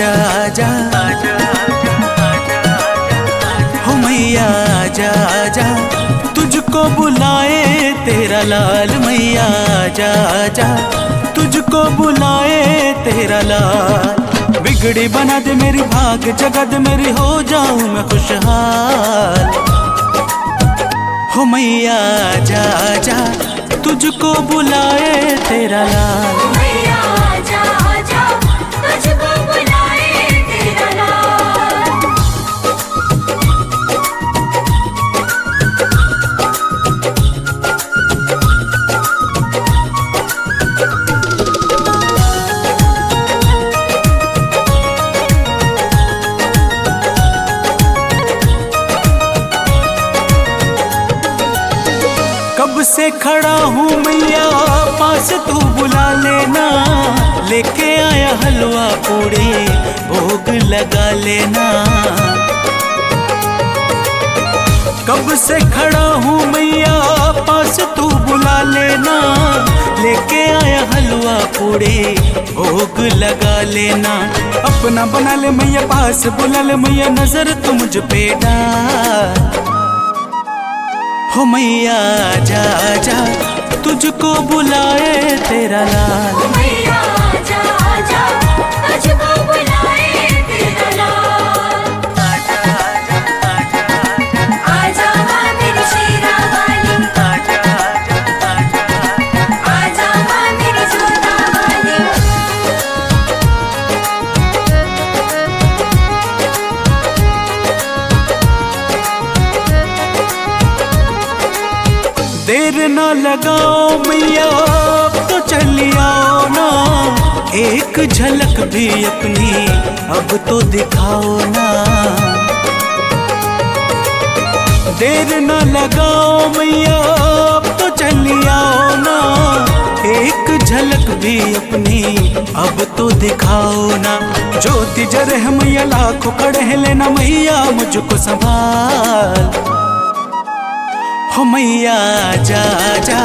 आजा आजा हो मैया आजा आजा, तुझको बुलाए तेरा लाल। मैया आजा आजा, तुझको बुलाए तेरा लाल। बिगड़ी बना दे मेरी, भाग जगा दे मेरी, हो जाऊं मैं खुशहाल। हो मैया आजा आजा, तुझको बुलाए तेरा लाल। मैया आजा आजा, तुझको बुलाए तेरा लाल। कब से खड़ा हूँ मैया पास, तू बुला लेना। लेके आया हलवा पूड़ी, भोग लगा लेना। कब से खड़ा हूँ मैया पास, तू बुला लेना। लेके आया हलवा पूड़ी, भोग लगा लेना। अपना बना ले मैया, पास बुला ले मैया, नजर तू मुझ पे डाल। हो मैया आजा आजा, तुझको बुलाए तेरा लाल। मैया आजा आजा, तुझको बुलाए तेरा लाल। आजा माँ मेरी शेरा वाली, आजा माँ मेरी जोता वाली। देर ना लगाओ मैया, तो चली आओ ना। एक झलक भी अपनी अब तो दिखाओ ना। देर ना लगाओ मैया, तो चली आओ ना। एक झलक भी अपनी अब तो दिखाओ ना। ज्योति जरे है मैया, लाखों खड़े हैं, लेना मैया मुझको संभाल। हो मैया आजा आजा,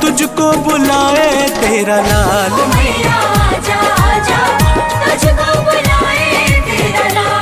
तुझको बुलाए तेरा लाल। मैया आजा आजा, तुझको बुलाए तेरा लाल।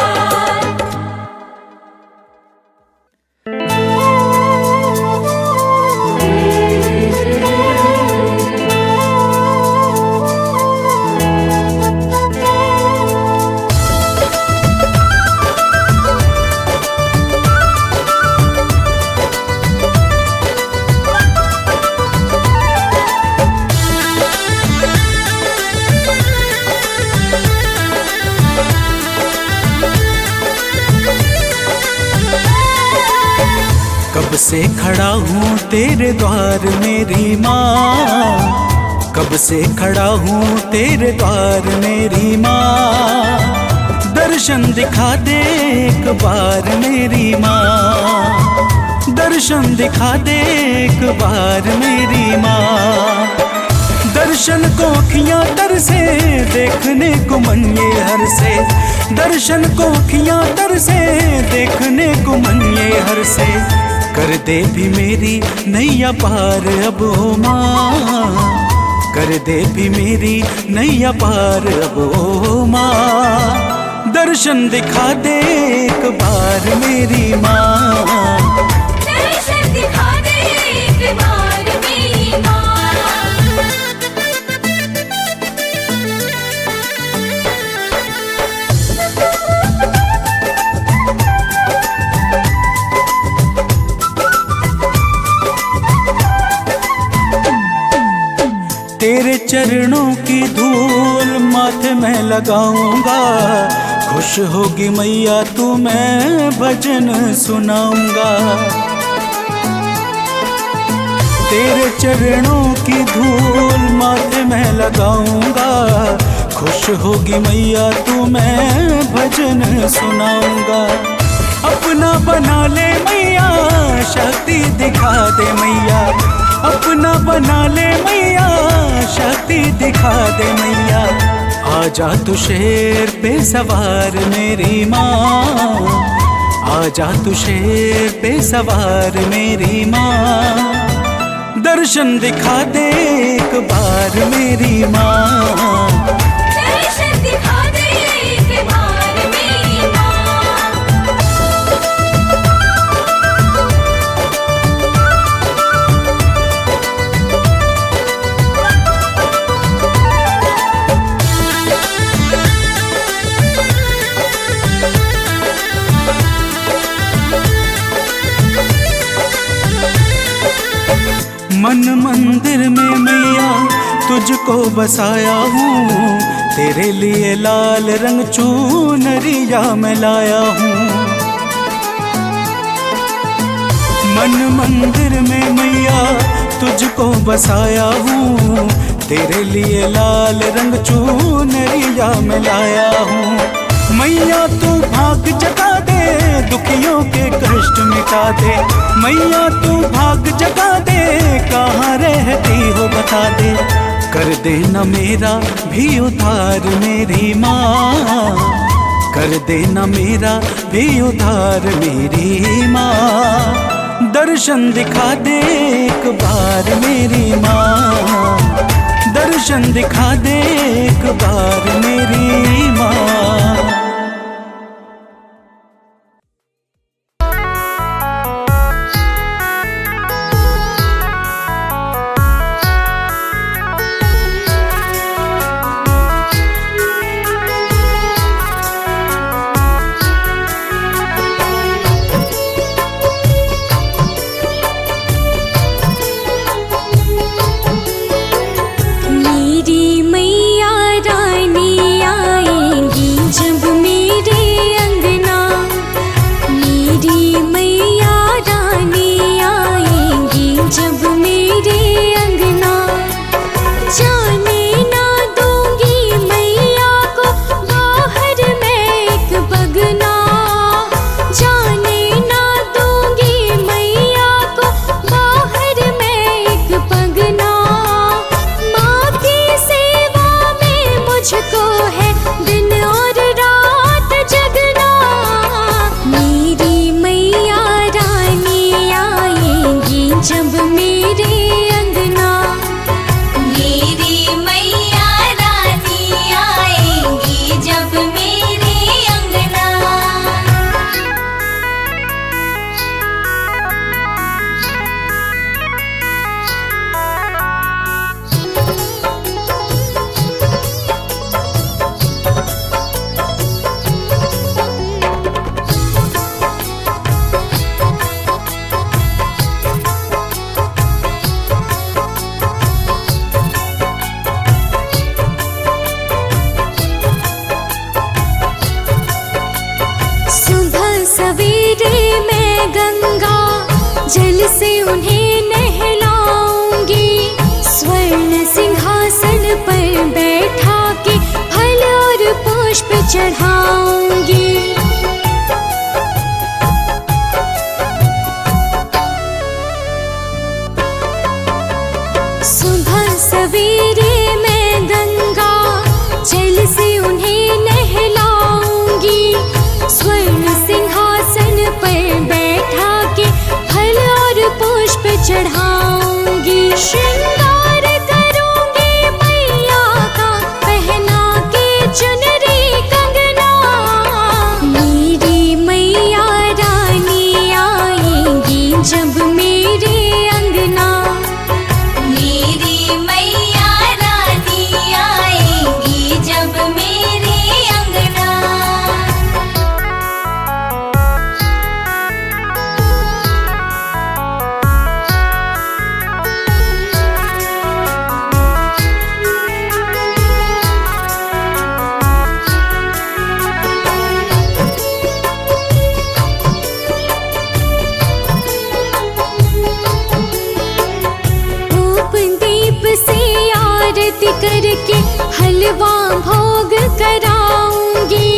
कब से खड़ा हूँ तेरे द्वार मेरी माँ, कब से खड़ा हूँ तेरे द्वार मेरी माँ। दर्शन दिखा दे एक बार मेरी माँ, दर्शन दिखा दे एक बार मेरी माँ। दर्शन को अखियाँ तरसे, देखने को मन ये हर से। दर्शन को अखियाँ तरसे, देखने को मन ये हर से। कर दे भी मेरी नैया पार अब ओ माँ, कर दे भी मेरी नैया पार अब ओ माँ। दर्शन दिखा दे एक बार मेरी माँ, दर्शन दिखा दे एक बार मेरी माँ। तेरे चरणों की धूल माथे में लगाऊंगा। खुश होगी मैया तू, मैं भजन सुनाऊंगा। तेरे चरणों की धूल माथे में लगाऊंगा। खुश होगी मैया तू, मैं भजन सुनाऊंगा। अपना बना ले मैया, शक्ति दिखा दे मैया। अपना बना ले मैया, शक्ति दिखा दे मैया। आजा तू शेर पे सवार मेरी माँ, आजा तू शेर पे सवार मेरी माँ। दर्शन दिखा दे एक बार मेरी माँ, दर्शन दिखा दे एक बार तुझको बसाया हूँ, तेरे लिए लाल रंग चुनरिया मैं लाया हूँ। मन मंदिर में मैया तुझको बसाया हूँ, तेरे लिए लाल रंग चुनरिया मैं लाया हूँ। मैया तू भाग जगा दे, दुखियों के कष्ट मिटा दे। मैया तू भाग जगा दे, कहाँ रहती हो बता दे। कर देना मेरा भी उद्धार मेरी माँ, कर देना मेरा भी उद्धार मेरी माँ। दर्शन दिखा दे एक बार मेरी माँ, दर्शन दिखा दे एक बार मेरी माँ। जल से उन्हें नहलाऊंगी, स्वर्ण सिंहासन पर बैठा के फल और पुष्प चढ़ाऊंगी। सुबह सवेरे मैं गंगा जल से उन्हें नहलाऊंगी, स्वर्ण सिंहासन पर बैठा के फल और पुष्प चढ़ाऊंगी। श्रृंगार करूंगी मैया का, पहना के चुनरी कंगना। मेरी मैया रानी आएंगी जब मेरे अंगना। मेरी मैया रानी आएंगी जब मेरे अंगना। करके हलवा भोग कराऊंगी।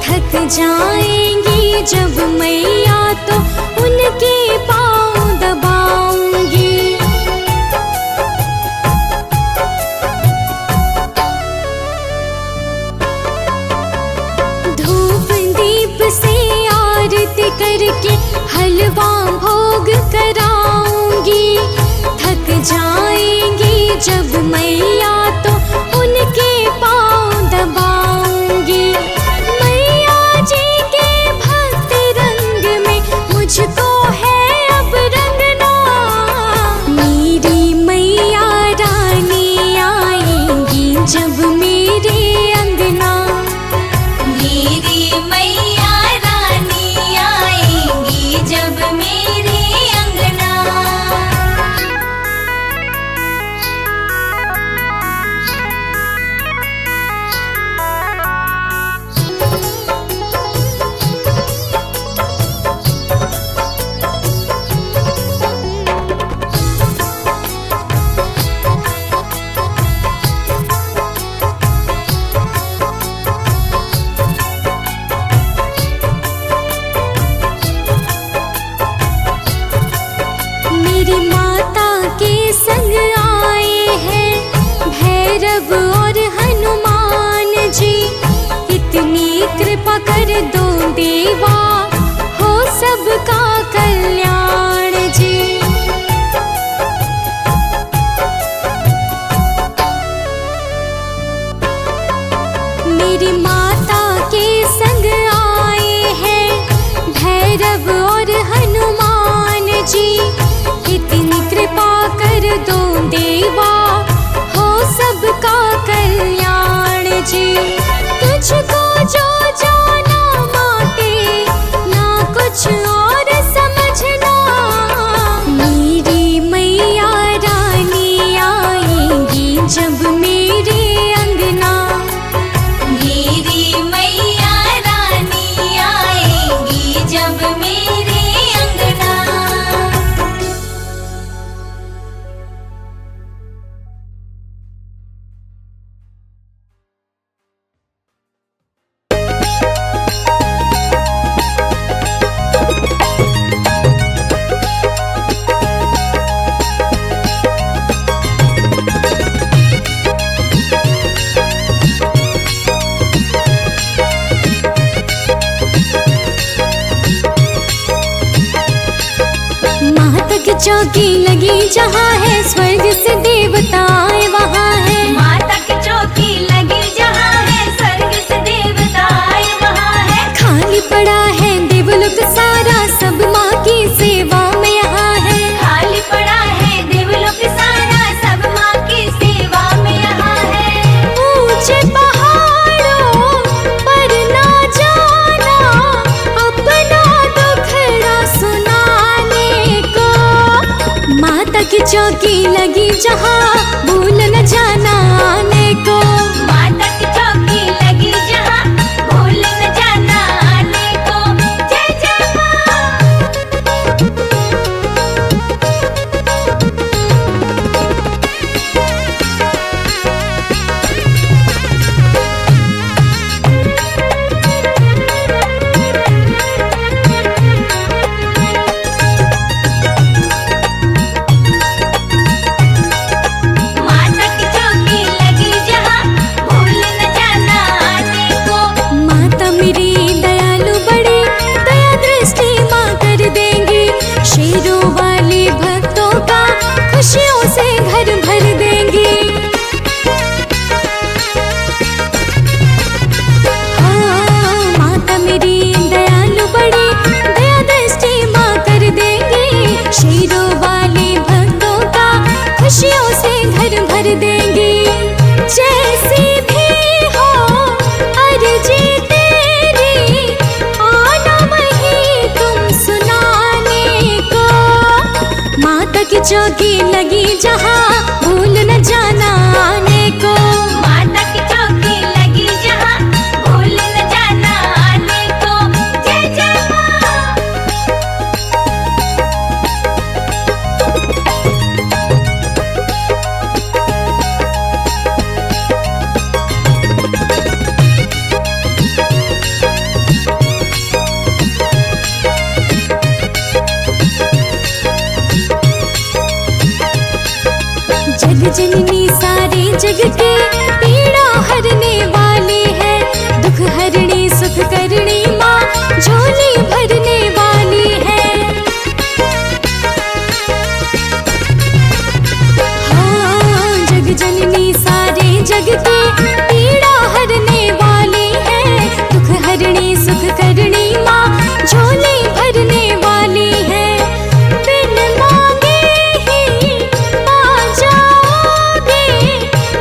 थक जाएंगी जब मैया तो उनके पाँव दबाऊंगी। धूप दीप से आरती करके हलवा भोग कराऊंगी। थक जाएंगी जब मैया तो उनके पाँव दबाऊंगी। मैया जी के भक्त रंग में मुझको है अब रंगना। मेरी मैया रानी आएंगी जब मेरे अंगना। मेरी मैया रानी आएंगी जब मेरे अंगना। देवा हो सबका कल्याण जी। मेरी माता के संग आए हैं भैरव और हनुमान जी। इतनी कृपा कर दो देवा हो सबका कल्याण जी। तुझको जो जाना माते ना कुछ और समझना। मेरी मैया रानी आएंगी जब मेरे अंगना। मेरी मैया रानी आएंगी जब मेरे अंगना। माता की चौकी लगी जहाँ है स्वर्ग से देवता आए वहाँ है। माता की चौकी लगी जहाँ है स्वर्ग से देवता आए वहाँ है। खाली पड़ा है देवलोक सारा सब माँ की सेवा में यहाँ है। खाली पड़ा है देवलोक सारा सब माँ की सेवा में यहाँ है। ऊंचे पहाड़ों पर ना जाना अपना दुखड़ा सुनाने को। माता की चौकी लगी जहाँ भूल न जाना आने को। माता की चौकी लगी जहाँ भूल न जाना आने को। जय जय माँ। माता की चौकी लगी जहाँ भूल न जाना आने को। माता मेरी दयालु बड़ी दया दृष्टि माँ कर देंगी। शेरों वाले भक्तों का खुशियों से घर भर देंगी। हाँ, माता मेरी दयालु बड़ी दया दृष्टि माँ कर देंगी। शेरों वाले भक्तों का खुशियों से घर भर देंगी। जैसी भी हो अर्जी तेरी आना वही तुम सुनाने को। माता की चौकी लगी जहाँ भूल न जाना आने को। माता की चौकी लगी जहाँ भूल न जाना आने को। जय जय माँ। जग जननी सारे जग के पीड़ा हरने वाली है। दुख हरणी सुख करणी माँ झोली भरने वाली है। हाँ, जग जननी सारे जग के पीड़ा हरने वाली है। दुख हरणी सुख करणी माँ झोली भरने वाली है। बिन मांगे ही पा जाओगे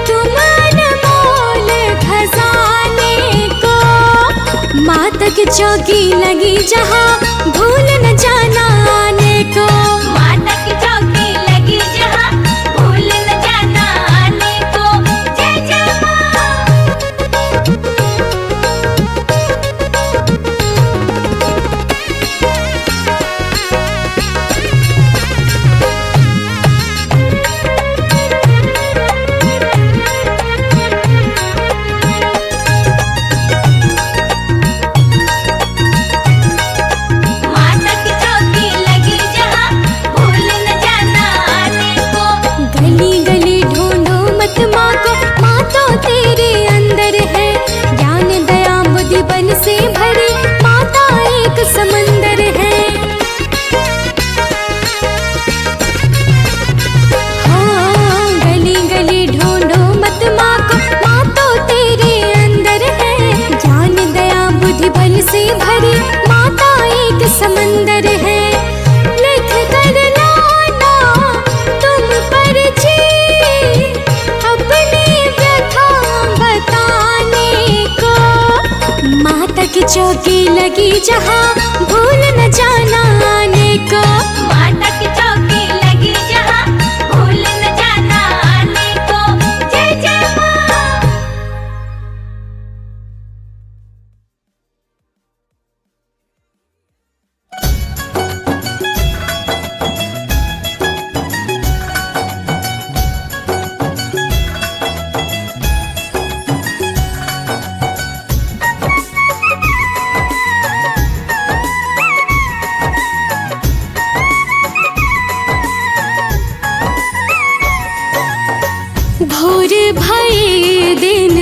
तुम अनमोल खजाने को। माता की चौकी लगी जहाँ भूल न जाना आने को। माता की चौकी लगी जहाँ भूल न जाना आने को। जय जय माँ। माता की चौकी लगी जहाँ भूल चौकी लगी जहाँ भूल न जाना आने को। माता की चौकी लगी जहाँ भूल न जाना आने को। जय जय माँ। भोर भये दिन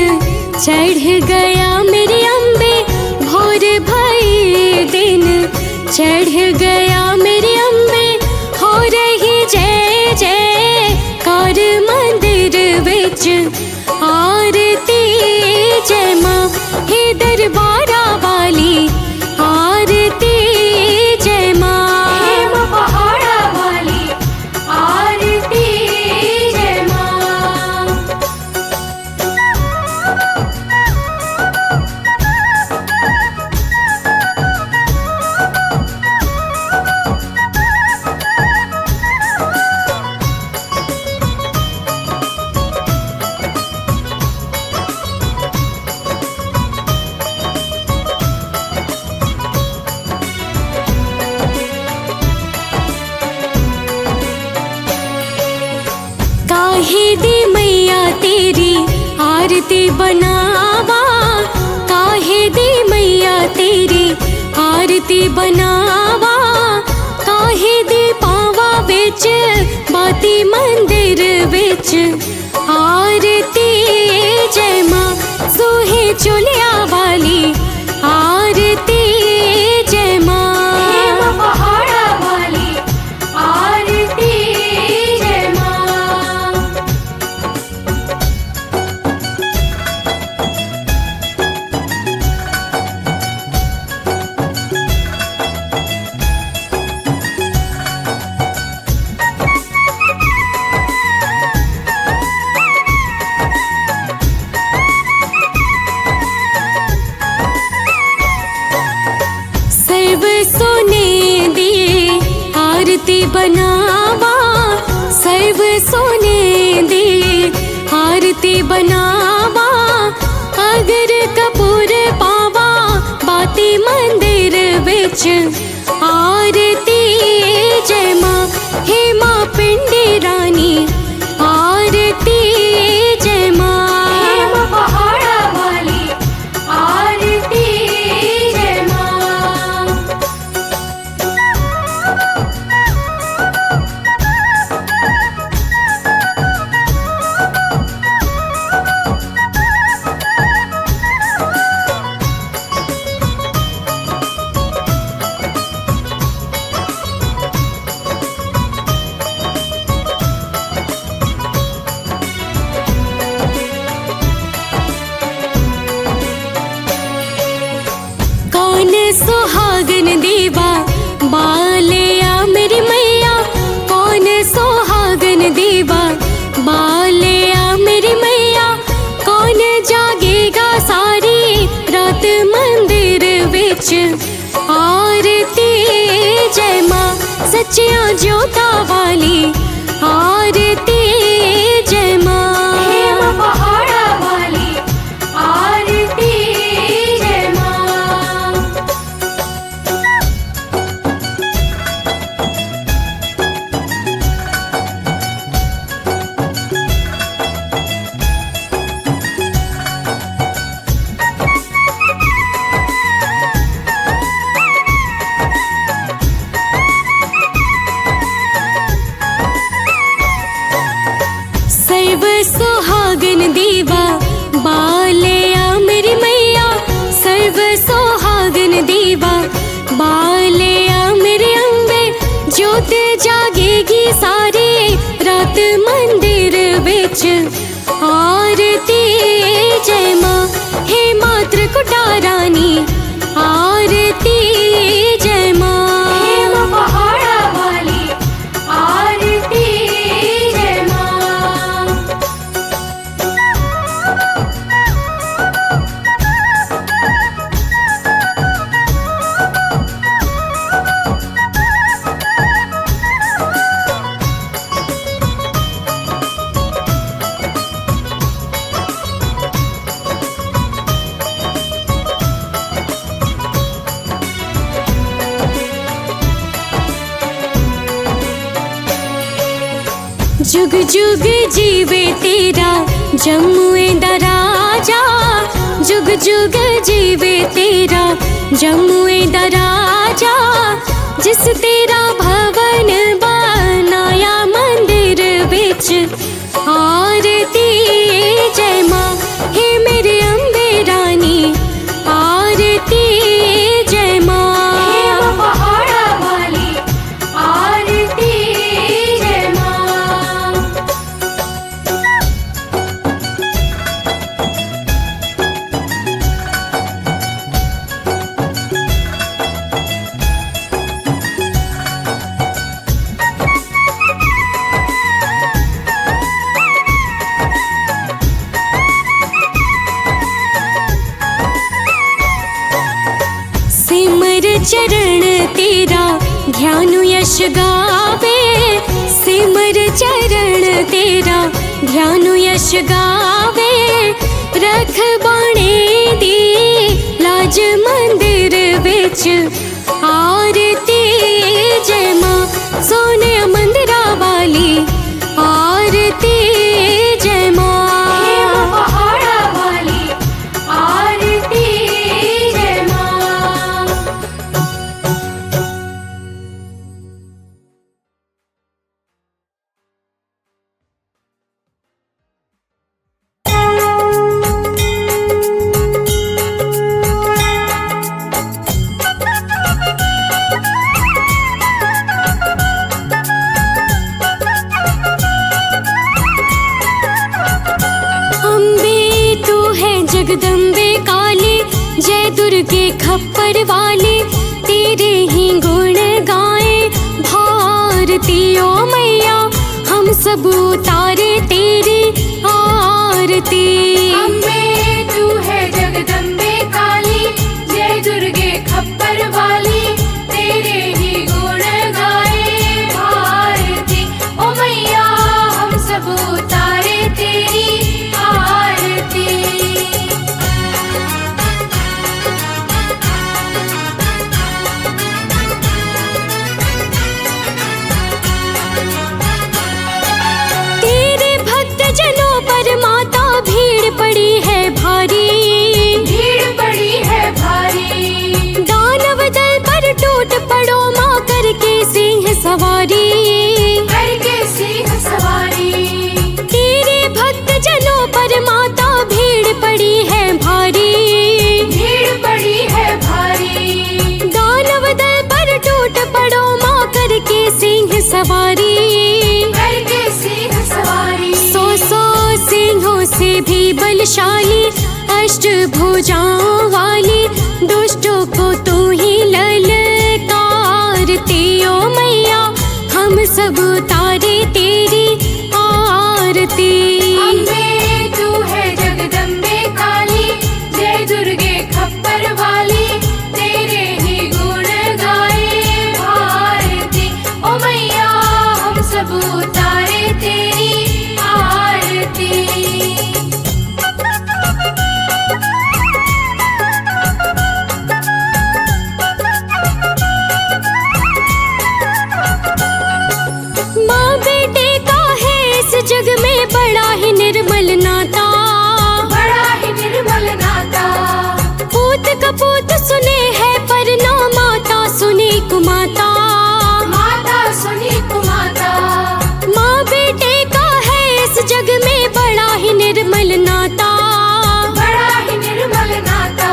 चढ़ गया मेरी अम्बे, भोर भये दिन चढ़ गया मेरी अम्बे। हो रही जय जय कार मंदिर विच आरती। जय माँ हे दरबारा वाली आरती। जय माँ हे माँ पहाड़ा वाली आरती। जय माँ। काहे दी मैया तेरी आरती बनावा, काहे दी मैया तेरी आरती बनावा। काहे दी पावा विच बाती मंदिर विच आरती। जय माँ सोहे चुलिया वाली आरती। जय माँ हे माँ पहाड़ा वाली आरती। जय माँ। सर्व सोने दी आरती बनावा, सर्व सोने दी आरती बनावा। अगर कपूर पावा बाती मंदिर विच आरती। जय माँ हे माँ पिंडी रानी आरती। जय माँ हे माँ पहाड़ा वाली आरती। जय माँ। कौन सुहागन देवा बालिया मेरी मैया। कौन सुहागन देवा बालिया मेरी मैया। कौन जागेगा सारी रात मंदिर विच आरती। जय माँ सच्चिया ज्योता वाली आरती। जय माँ हे माँ पहाड़ा वाली आरती। जय माँ। सर्व सुहागन देवा बालिया मेरी मैया। सर्व सुहागन देवा बालिया मेरे अम्बे। ज्योत जागेगी सारी रात मंदिर विच आरती। जय माँ हे मात्र कुटा रानी आरती। जय माँ हे माँ पहाड़ा वाली आरती। जय माँ। जुग जुग जीवे तेरा जम्मुए दा राजा, जुग जुग जीवे तेरा जम्मुए दा राजा। जिस तेरा भवन बनाया मंदिर बिच आरती जय माँ, हे मेरे अम्बे रानी आरती जय माँ। हे पहाड़ा वाली आरती जय माँ। सिमर चरण तेरा ध्यान यश गावे, सिमर चरण तेरा ध्यान यश गावे। रख बाणे दी लाज मंदिर बिच आरती जय माँ, सोने मंदिरा वाली आरती जय माँ। हे पहाड़ा वाली आरती जय माँ। अम्बे तू है जगदम्बे काली, जय दुर्गे खप्पर वाली। तेरे ही गुण गाए भारती ओ मैया, हम सब उतारे तेरी आरती। अम्बे तू है जगदम्बे काली, जय दुर्गे खप्पर वाली। तेरे ही गुण गाए भारती ओ मैया, हम सब उतारे तेरी आरती। तेरे भक्त जनों पर माता भीड़ पड़ी है भारी, भीड़ पड़ी है भारी। दानव दल पर टूट पड़ो माँ करके सिंह सवारी। करके सिंह सवारी। तेरे भक्त जनों पर माता भीड़ पड़ी है भारी, भीड़ पड़ी है भारी। दानव दल पर टूट पड़ो माँ करके सिंह सवारी। करके सिंह सवारी। सौ सौ सिंहों से भी बलशाली, अष्ट भुजाओं वाली। दुष्टों को तू ही ललकारती ओ मैया, हम सब उतारे तेरी आरती। अम्बे तू है जगदम्बे काली, जय दुर्गे खप्पर वाली। तेरे ही गुण गाए भारती ओ मैया, हम सब उतारे तेरी आरती। माँ बेटे का है इस जग में बड़ा ही निर्मल नाता, बड़ा ही निर्मल नाता। पूत कपूत सुने है पर ना माता सुनी कुमाता। माता सुनी कुमाता। माँ बेटे का है इस जग में बड़ा ही निर्मल नाता, बड़ा ही निर्मल नाता।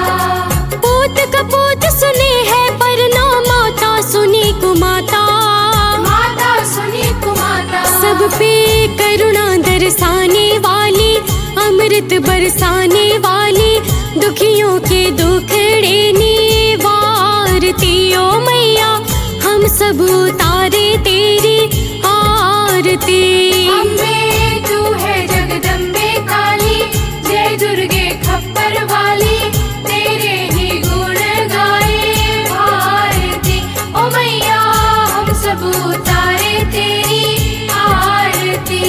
पूत कपूत सुने है पर ना माता सुनी कुमाता। माता सुनी कुमाता। सब पे करुणा दरसाने वाली, अमृत बरसाने वाली। दुखियों के दुखड़े निवारती ओ मैया, हम सब उतारे तेरी आरती। अम्बे तू है जगदम्बे काली, जय दुर्गे खप्पर वाली। तेरे ही गुण गाए भारती ओ मैया, हम सब उतारे तेरी आरती।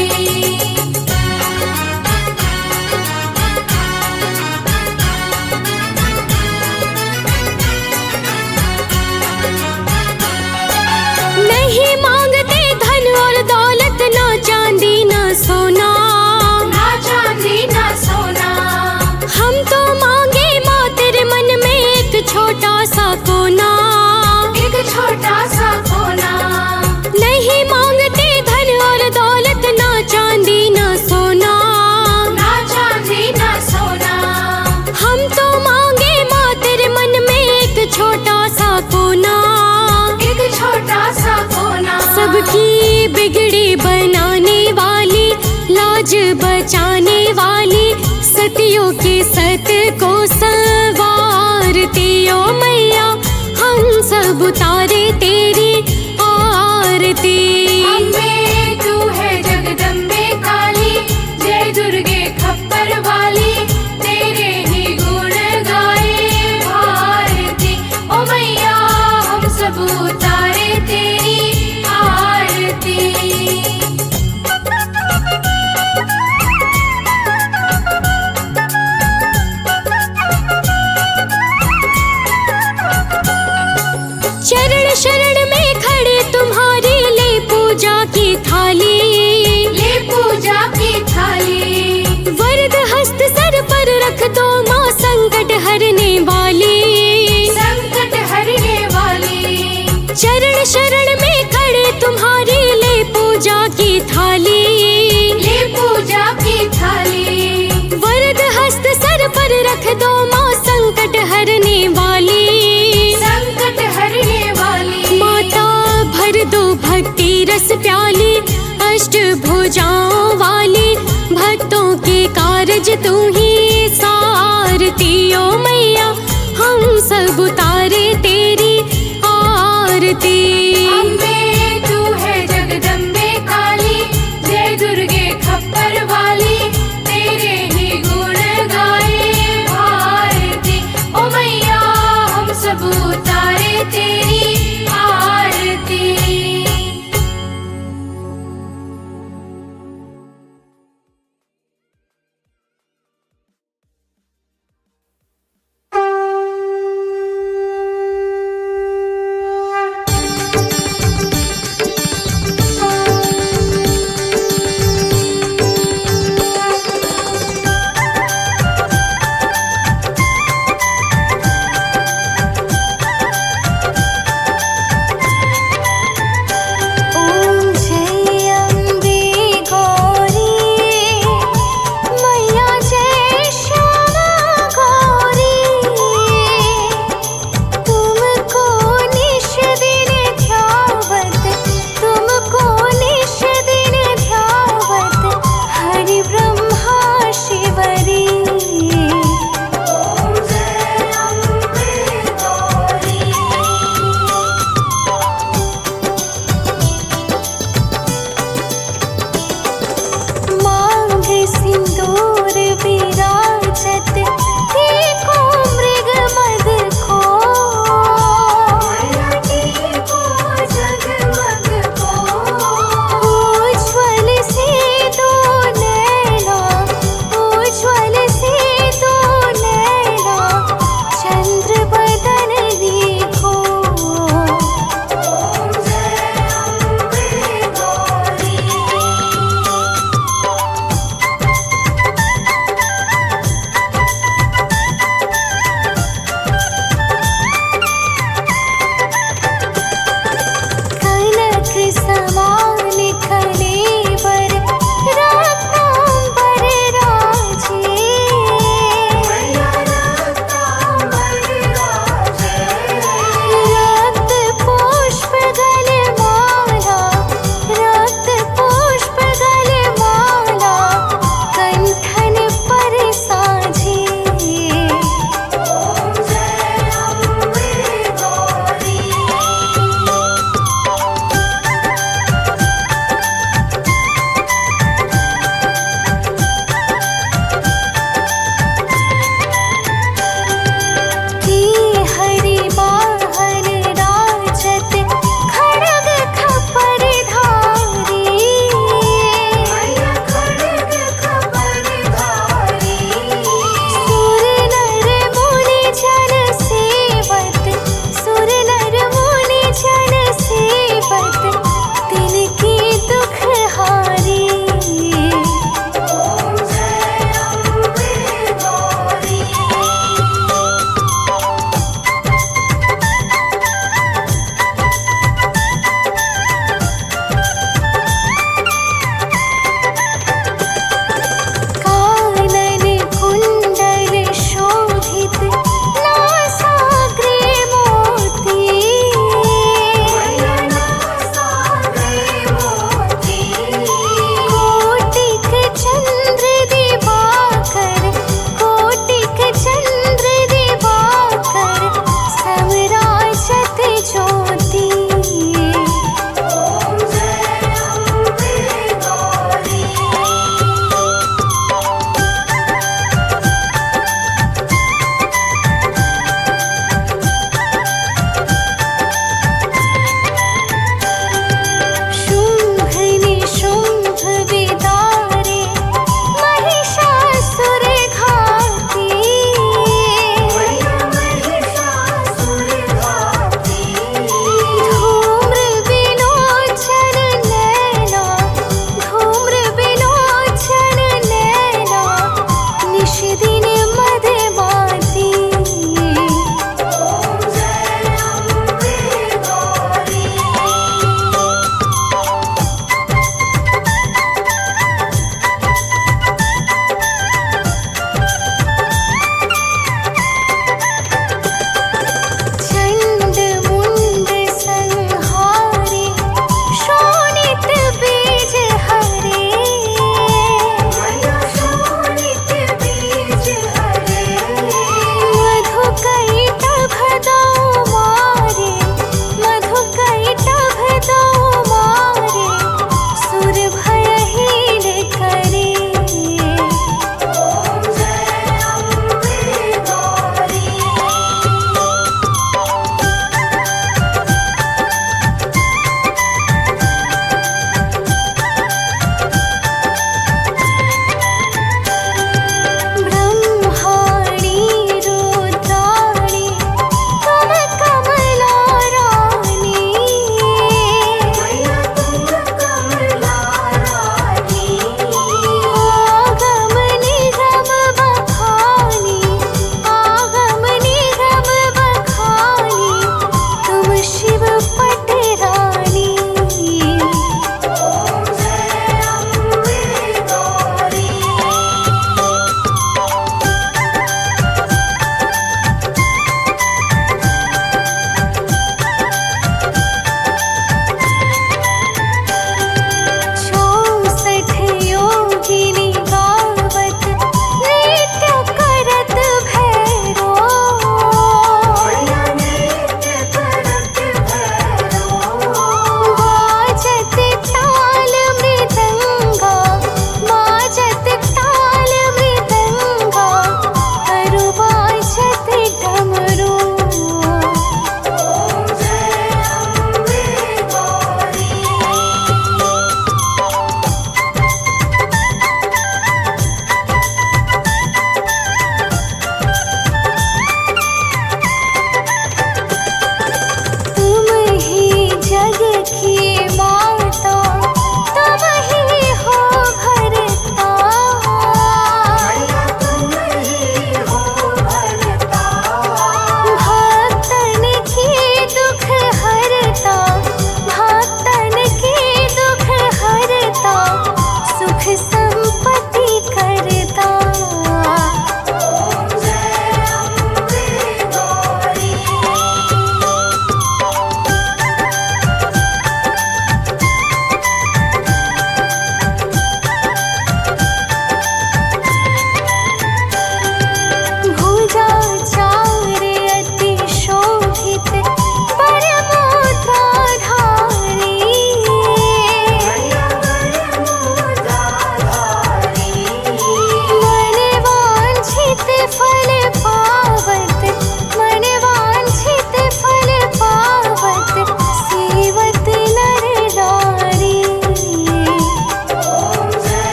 नहीं मांगते धन और दौलत, ना चांदी लाज बचाने वाली, सतियों के सत को संवारती ओ मैया, हम सब उतारे तेरी आरती। अम्बे तू है जगदम्बे काली, जय दुर्गे खप्पर वाली, तेरे ही गुण गाए भारती। ओ मैया हम सब उतारे तेरी आरती। शरण शरण में खड़े तुम्हारी, ले पूजा की थाली, ले पूजा की थाली। वरद हस्त सर पर रख दो माँ, संकट हरने वाली, संकट हरने वाली। चरण शरण में खड़े तुम्हारी, ले पूजा की थाली, ले पूजा की थाली। वरद हस्त सर पर रख दो माँ, संकट हरने वाली, संकट हरने वाली। माता भर दो भक्ति रस प्याली, अष्ट भुजाओं वाली, भक्तों के कारज तू ही सारती ओ मैया, हम सब उतारे तेरी आरती। अम्बे तू है जगदम्बे काली, जय दुर्गे खप्पर वाली, तेरे ही गुण गाए भारती। ओ मैया हम सब उतारे तेरी आरती।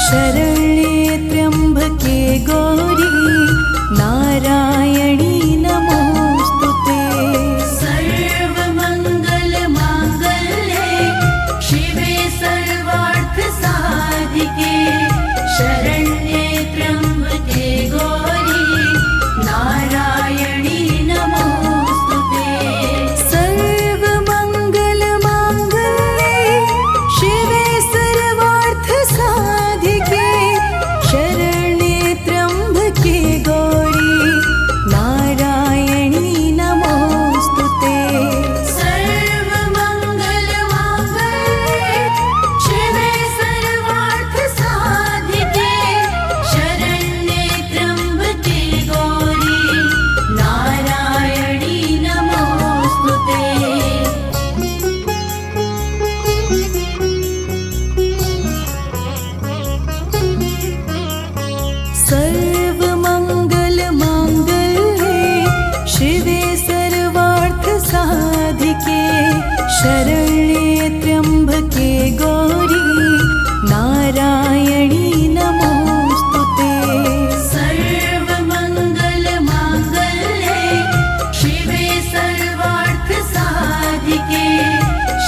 शरण्ये त्र्यम्बके गौरी नारायणी नमोस्तुते। सर्वमङ्गलमाङ्गल्ये शिवे सर्वार्थसाधिके शरण्ये त्र्यम्बके गौरी नारायणी नमोस्तुते। सर्वमङ्गलमाङ्गल्ये शिवे सर्वार्थसाधिके शरण्ये त्र्यम्बके गौरी नारायणी नमोस्तुते। सर्वमङ्गलमाङ्गल्ये शिवे सर्वार्थसाधिके शरण्ये त्र्यम्बके गौरी नारायणी नमोस्तुते। सर्वमङ्गलमाङ्गल्ये शिवे सर्वार्थसाधिके शरण्ये त्र्यम्बके गौरी नारायणी नमोस्तुते। सर्वमङ्गलमाङ्गल्ये शिवे सर्वार्थसाधिके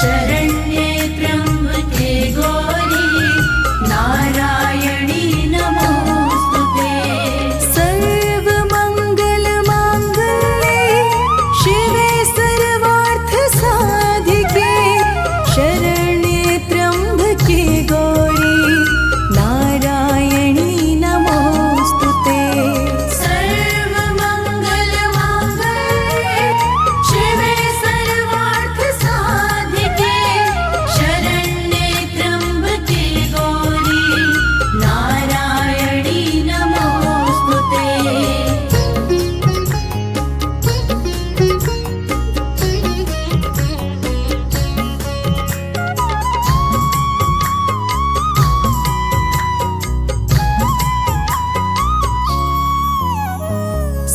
शरण्ये त्र्यम्बके गौरी नारायणी नमोस्तुते। सर्वमङ्गलमाङ्गल्ये शिवे सर्वार्थसाधिके शरण्ये त्र्यम्बके गौरी नारायणी नमोस्तुते। सर्वमङ्गलमाङ्गल्ये शिवे सर्वार्थसाधिके शरण्ये त्र्यम्बके गौरी नारायणी नमोस्तुते।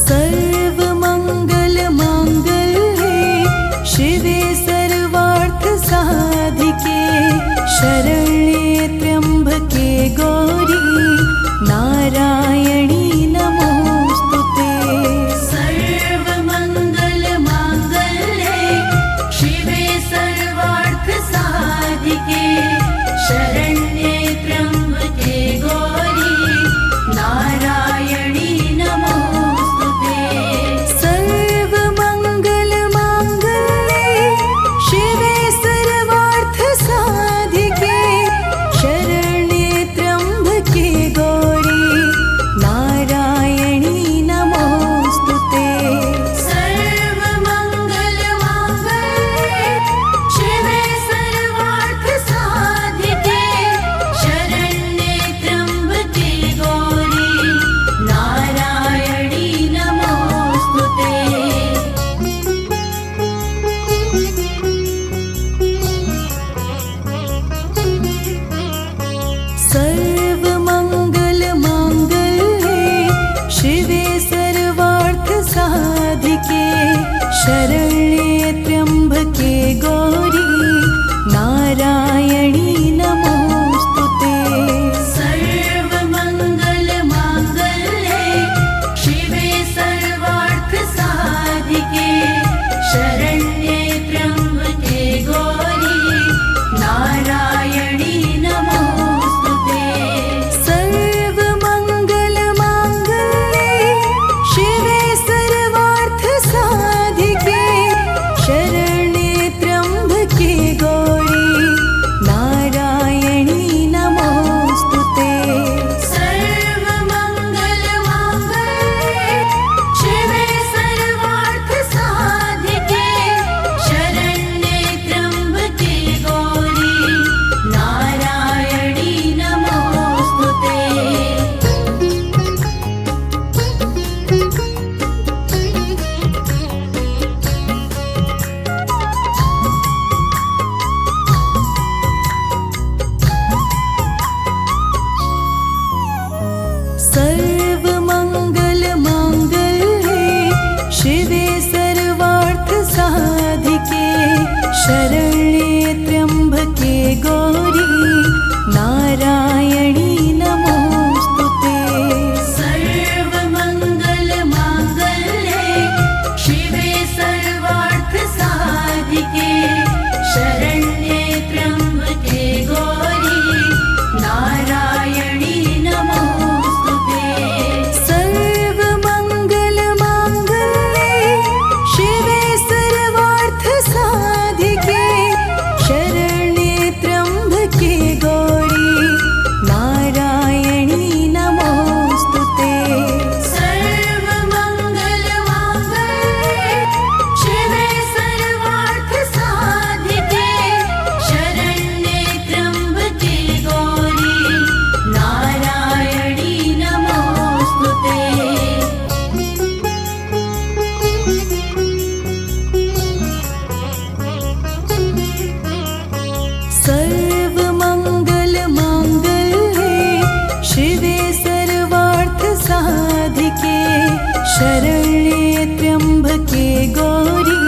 सर्वमङ्गलमाङ्गल्ये शिवे सर्वार्थसाधिके शरण्ये त्र्यम्बके गौरी नारायणी नमोस्तुते। सर्वमङ्गलमाङ्गल्ये शिवे सर्वार्थसाधिके शरण्ये त्र्यम्बके गौरी नारायणी नमोस्तुते। सर्वमङ्गलमाङ्गल्ये शिवे सर्वार्थसाधिके शरण्ये त्र्यम्बके गौरी नारायणी नमोस्तुते। सर्वमङ्गलमाङ्गल्ये शिवे सर्वार्थसाधिके शरण्ये त्र्यम्बके गौरी नारायणी नमोस्तुते। सर्वमङ्गलमाङ्गल्ये शिवे सर्वार्थसाधिके शरण्ये त्र्यम्बके गौरी नारायणी नमोस्तुते। सर्वमङ्गलमाङ्गल्ये शिवे सर्वार्थसाधिके शरण्ये त्र्यम्बके गौरी नारायणी नमोस्तुते। सर्वमङ्गलमाङ्गल्ये शिवे सर्वार्थसाधिके शरण्ये त्र्यम्बके गौरी नारायणी नमोस्तुते। सर्वमङ्गलमाङ्गल्ये शिवे सर्वार्थसाधिके शरण्ये त्र्यम्बके गौरी नारायणी नमोस्तुते। सर्वमङ्गलमाङ्गल्ये शिवे सर्वार्थसाधिके शरण्ये त्र्यम्बके गौरी नारायणी नमोस्तुते। शरण्ये त्र्यम्बके गौरी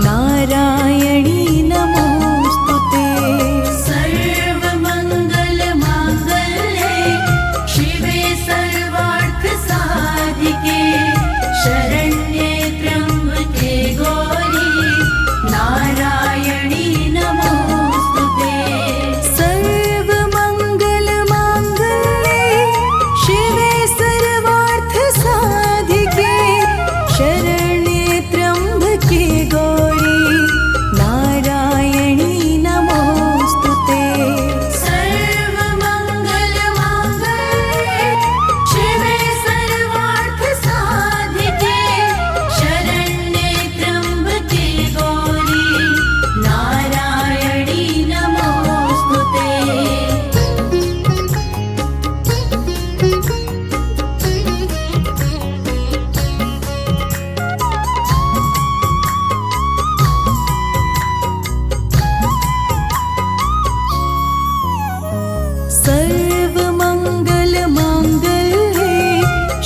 नारायणी नमोस्तुते। सर्वमङ्गलमाङ्गल्ये शिवे सर्वार्थसाधिके शरण्ये त्र्यम्बके गौरी नारायणी नमोस्तुते। सर्वमङ्गलमाङ्गल्ये शिवे सर्वार्थसाधिके शरण्ये त्र्यम्बके गौरी नारायणी नमोस्तुते। सर्वमङ्गलमाङ्गल्ये शिवे सर्वार्थसाधिके शरण्ये त्र्यम्बके गौरी नारायणी नमोस्तुते। सर्वमङ्गलमाङ्गल्ये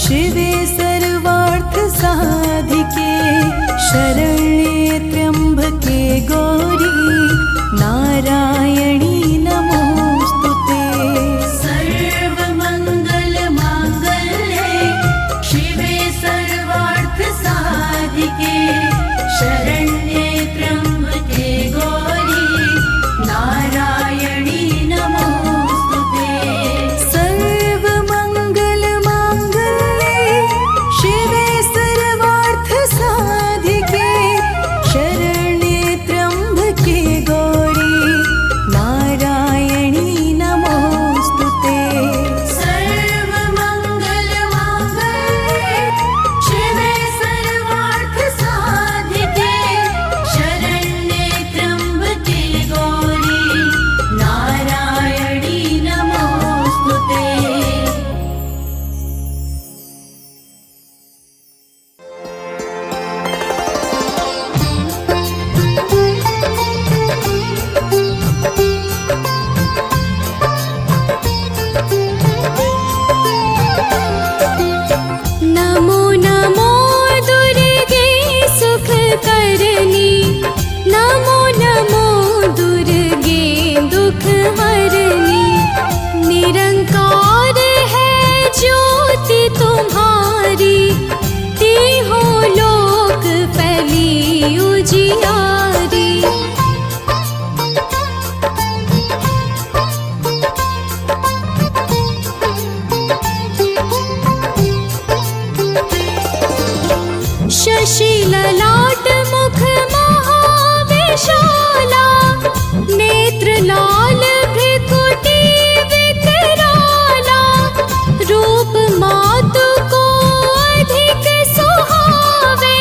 शिवे सर्वार्थसाधिके शरण्ये त्र्यम्बके गौरी नारायणी नमोस्तुते। सर्वमङ्गलमाङ्गल्ये शिवे सर्वार्थसाधिके शरण्ये त्र्यम्बके गौरी नारायणी नमोस्तुते। सर्वमङ्गलमाङ्गल्ये शिवे सर्वार्थसाधिके शरण्ये त्र्यम्बके गौरी नारायणी नमोस्तुते। सर्वमङ्गलमाङ्गल्ये शिवे सर्वार्थसाधिके शरण्ये त्र्यम्बके गौरी नारायणी नमोस्तुते। नमो नमो दुर्गे सुखकरणी नमो नमो दुर्गे दुखहरणी। निरंकार है ज्योति तुम्हारी तीहों लोक फैली उजियारी। शशि ललाट मुख महाविशाला नेत्र लाल भृकुटी विकराला। रूप मातु को अधिक सुहावे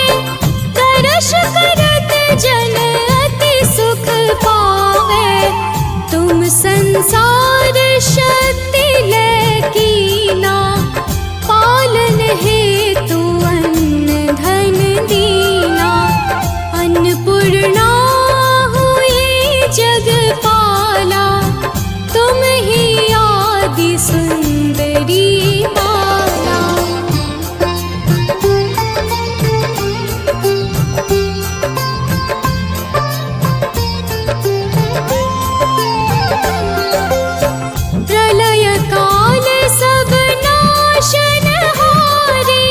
करश करत जन अति सुख पावे। तुम संसार शक्ति लकीना पालन हेतु अन्न धन दीना। अन्नपूर्णा हुई जगपाला तुम ही आदि सुंदरी बाला। प्रलय काल सब नाशनहारी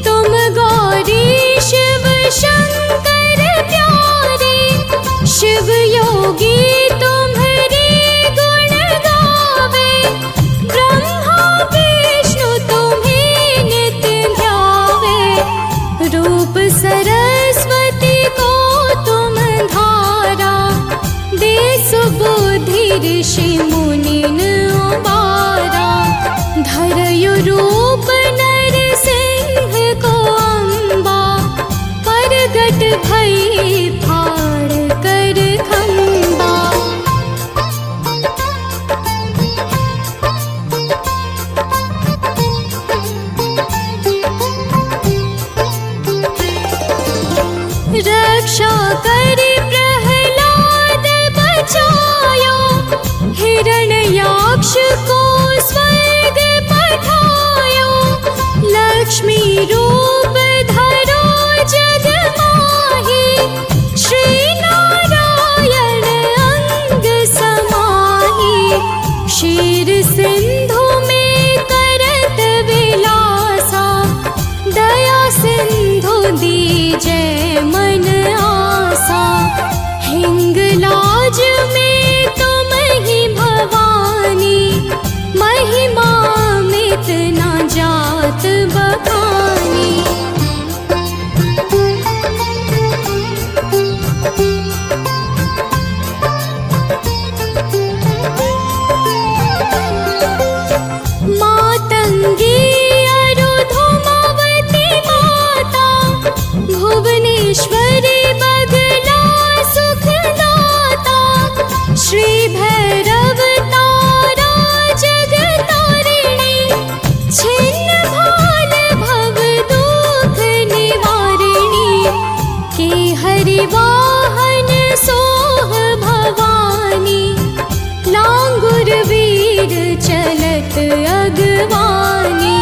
तुम गौरी शिव शंकर प्यारे। शिव योगी तुम्हारी गुण गावे ब्रह्मा विष्णु तुम्हें नित्य ध्यावे। रूप सरस्वती को तुम धारा दे सुबुद्धि ऋषि मुनिन उबारा। धरयु रूप नर सिंह को अम्बा परगट भई फाड़ कर खंबा। रक्षा करि प्रहलाद बचायो हिरण्याक्ष को स्वर्ग पठायो। लक्ष्मी रूप गंगे अरुधुमावती माता, भुवनेश्वरी बगला सुखदाता, श्री भैरव तारा जगतारिणी, छिन्न भाल भव दुख निवारिणी, के हरिवाहन सोह भवानी, लांगुर वीर चलत अगवानी,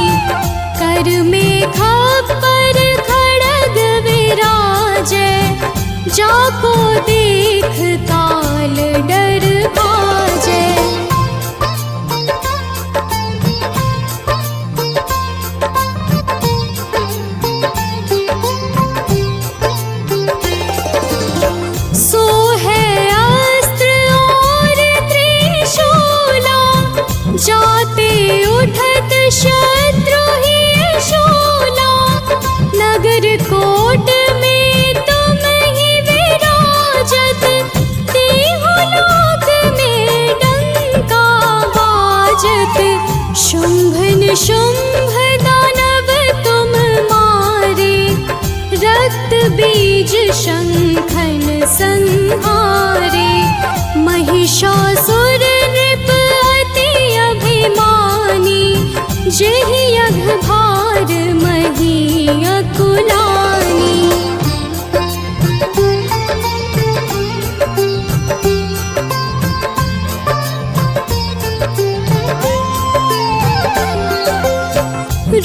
कर में खप्पर खड़ग विराजै, जाको देख काल डर भाजै। जाते उठत शत्रु ही शूला, नगर कोट में तुम ही विराजत, तीहों लोक में डंका बाजत, शुंभ निशुंभ दानव तुम मारे, रक्त बीज शंखन संहारे, महिषासुर नृप अभिमानी, जेहि अघ भार मही अकुलानी।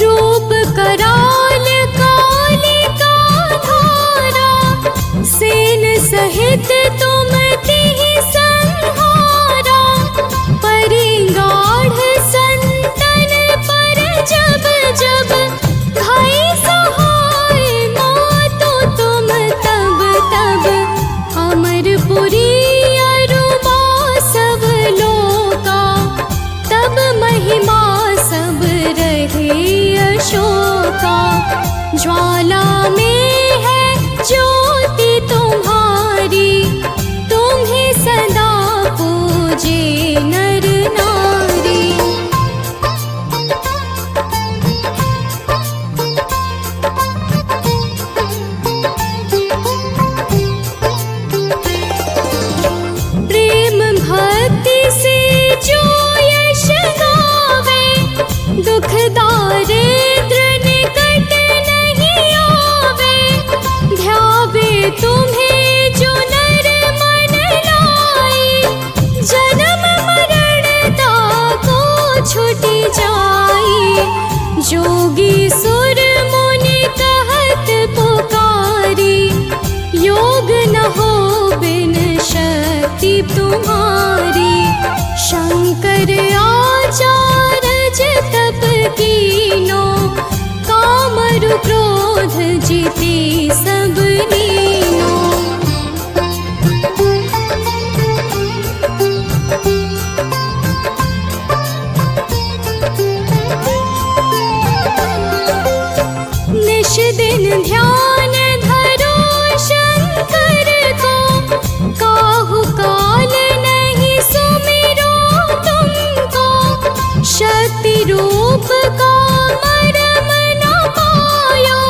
रूप कराल कालिका धारा, सेन सहित तुम तिहि संहारा, परिगाढ़ संतन पर जब जब, भाई सहाय मातो तुम तब तब, अमरपुरी अरुमा सब लोका, तब महिमा सब रहे अशोका, ज्वाला में है ज्योति तुम्हारी, तुम्हें सदा पूजे नर नारी। प्रेम भक्ति से जो यश गावे, दुख दारिद्र निकट नहीं आवे, ध्यावे तुम्हें जो नर मन लाई, जन्म मरण ताको छुटी जाई, जोगी सुर मुनि कहत पुकारी, योग न हो बिन शक्ति तुम्हारी, शंकर आचार्य तप कीनो, कामरु क्रोध जीते सब नीनो। निश दिन ध्यान धरो शंकर को, काहू काल नहीं सुमिरो तुमको, शक्ति रूप का मरम न पायो,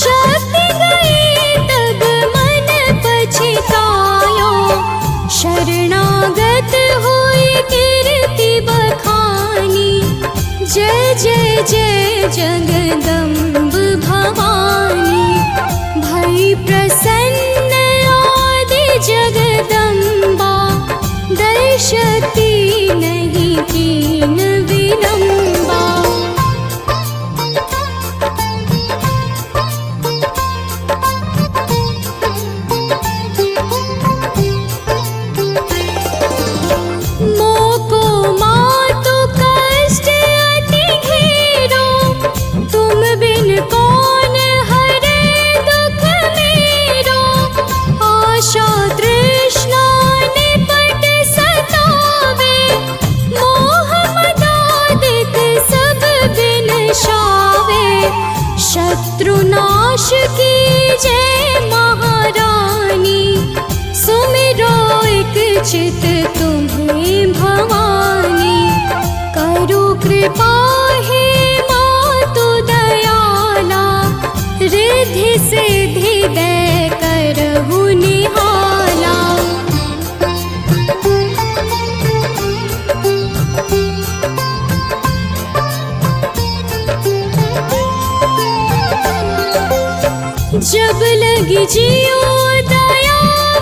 शक्ति गई तब मन पछतायो, शरणागत हुई कीर्ति बखानी, जय जय जय जगदम्ब भवानी, भई प्रसन्न आदि जगदम्बा, दर्शती नहीं कीन विलंबा। मोको मातु कष्ट अति घेरो, तुम बिन कौन हरे दुख मेरो, आशा तृष्णा निपट सतावे, जब लगी जियो दया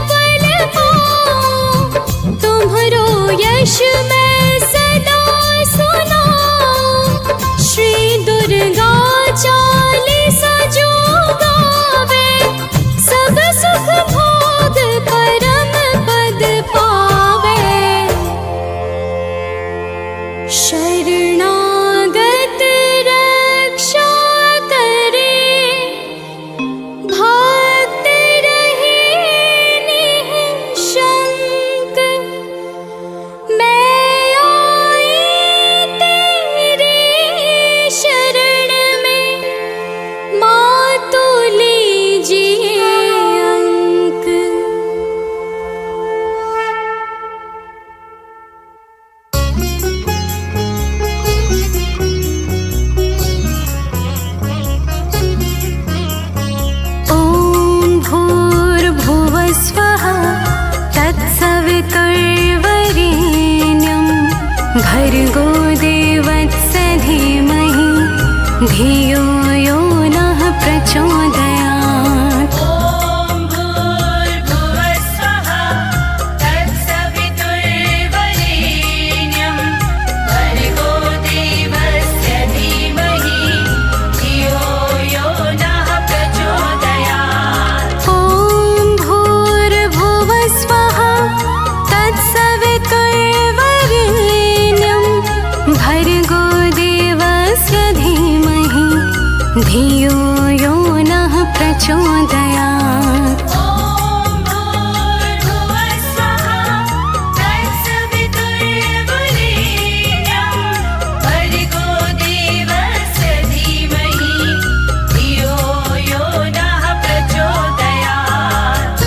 बल पाऊं, तुम्हरो यश मैं सदा सुनाऊं। श्री दुर्गा चालीसा जो गावे, सब सुख भोग परम पद पावे। शरणागत रक्षा करे, भक्त रहे निःशंक। मैं आई तेरे शरण में, माँ तू लीजिए अंक। ॐ भूर्भुवस्वः तत्सवितुर्वरेण्यं, भर्गो देवस्य धीमहि धियो यो नः प्रचोदयात्। ॐ भूर्भुवस्वः तत्सवितुर्वरेण्यं, भर्गो देवस्य धीमहि धियो यो नः प्रचोदयात्। ॐ भूर्भुवस्वः तत्सवितुर्वरेण्यं, भर्गो देवस्य धीमहि धियो यो नः प्रचोदयात्। ॐ भूर्भुवस्वः तत्सवितुर्वरेण्यं, भर्गो देवस्य धीमहि धियो यो नः प्रचोदयात्।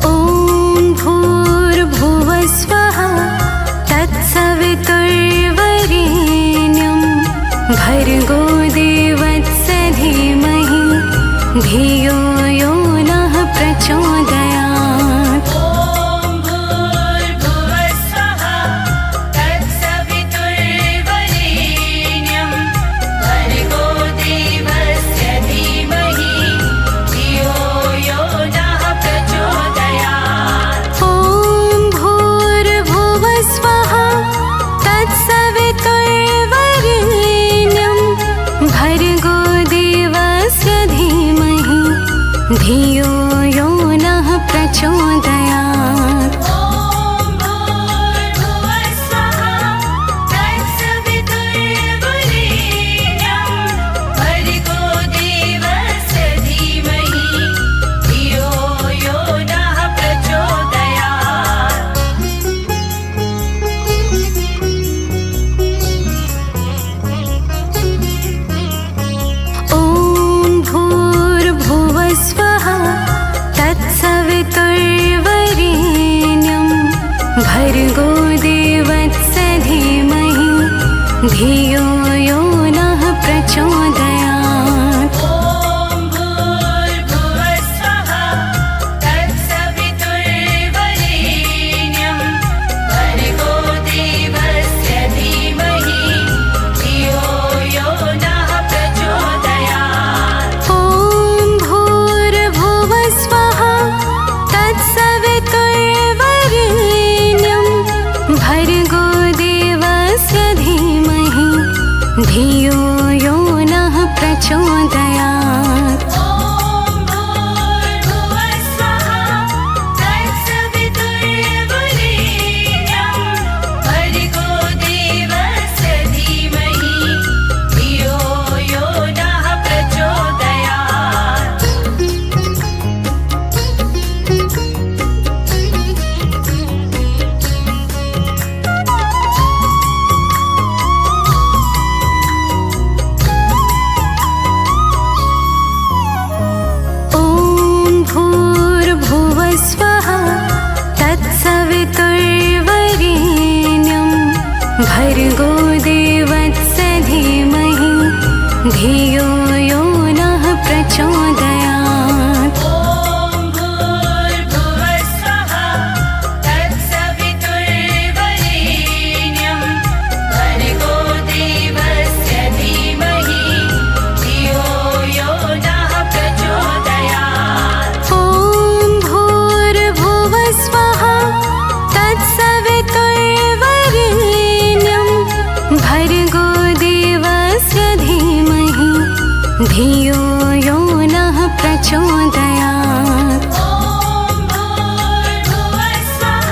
ॐ भूर्भुवस्वः तत्सवितुर्वरेण्यं, भर्गो देवस्य धीमहि धियो यो नः प्रचोदयात्। ॐ भूर्भुवस्वः तत्सवितुर्वरेण्यं, भर्गो देवस्य धीमहि धियो यो नः प्रचोदयात्। ॐ भूर्भुवस्वः तत्सवितुर्वरेण्यं, भर्गो देवस्य धीमहि धियो यो नः प्रचोदयात्। ॐ भूर्भुवस्वः तत्सवितुर्वरेण्यं, भर्गो देवस्य धीमहि धियो यो नः प्रचोदयात्। ॐ भूर्भुवस्वः तत्सवितुर्वरेण्यं, भर्गो देवस्य धीमहि धियो यो नः प्रचोदयात्। ॐ भूर्भुवस्वः तत्सवितुर्वरेण्यं, भर्गो देवस्य धीमहि धियो यो नः प्रचोदयात्। ॐ भूर्भुवस्वः तत्सवितुर्वरेण्यं, भर्गो देवस्य धीमहि धियो यो नः प्रचोदयात्। ॐ भूर्भुवस्वः तत्सवितुर्वरेण्यं, भर्गो देवस्य धीमहि धियो यो नः प्रचोदयात्। भर्गो देवस्य धीमहि धियो यो नः प्रचोदयात्। धियो यो नः प्रचोदयात्। ॐ भूर्भुवः स्वः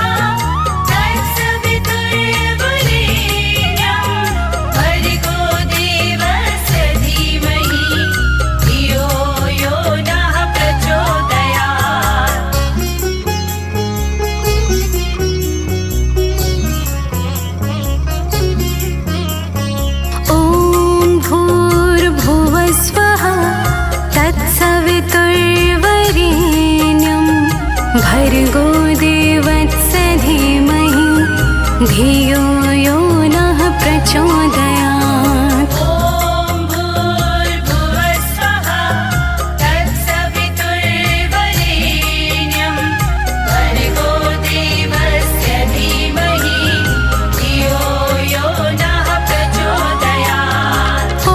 तत्सवितुर्वरेण्यं भर्गो देवस्य धीमहि धियो यो नः प्रचोदयात्। ॐ भूर्भुवः स्वः तत्सवितुर्वरेण्यं भर्गो देवस्य धीमहि धियो यो नः प्रचोदयात्। ॐ भूर्भुवः स्वः तत्सवितुर्वरेण्यं भर्गो देवस्य धीमहि धियो यो नः प्रचोदयात्। ॐ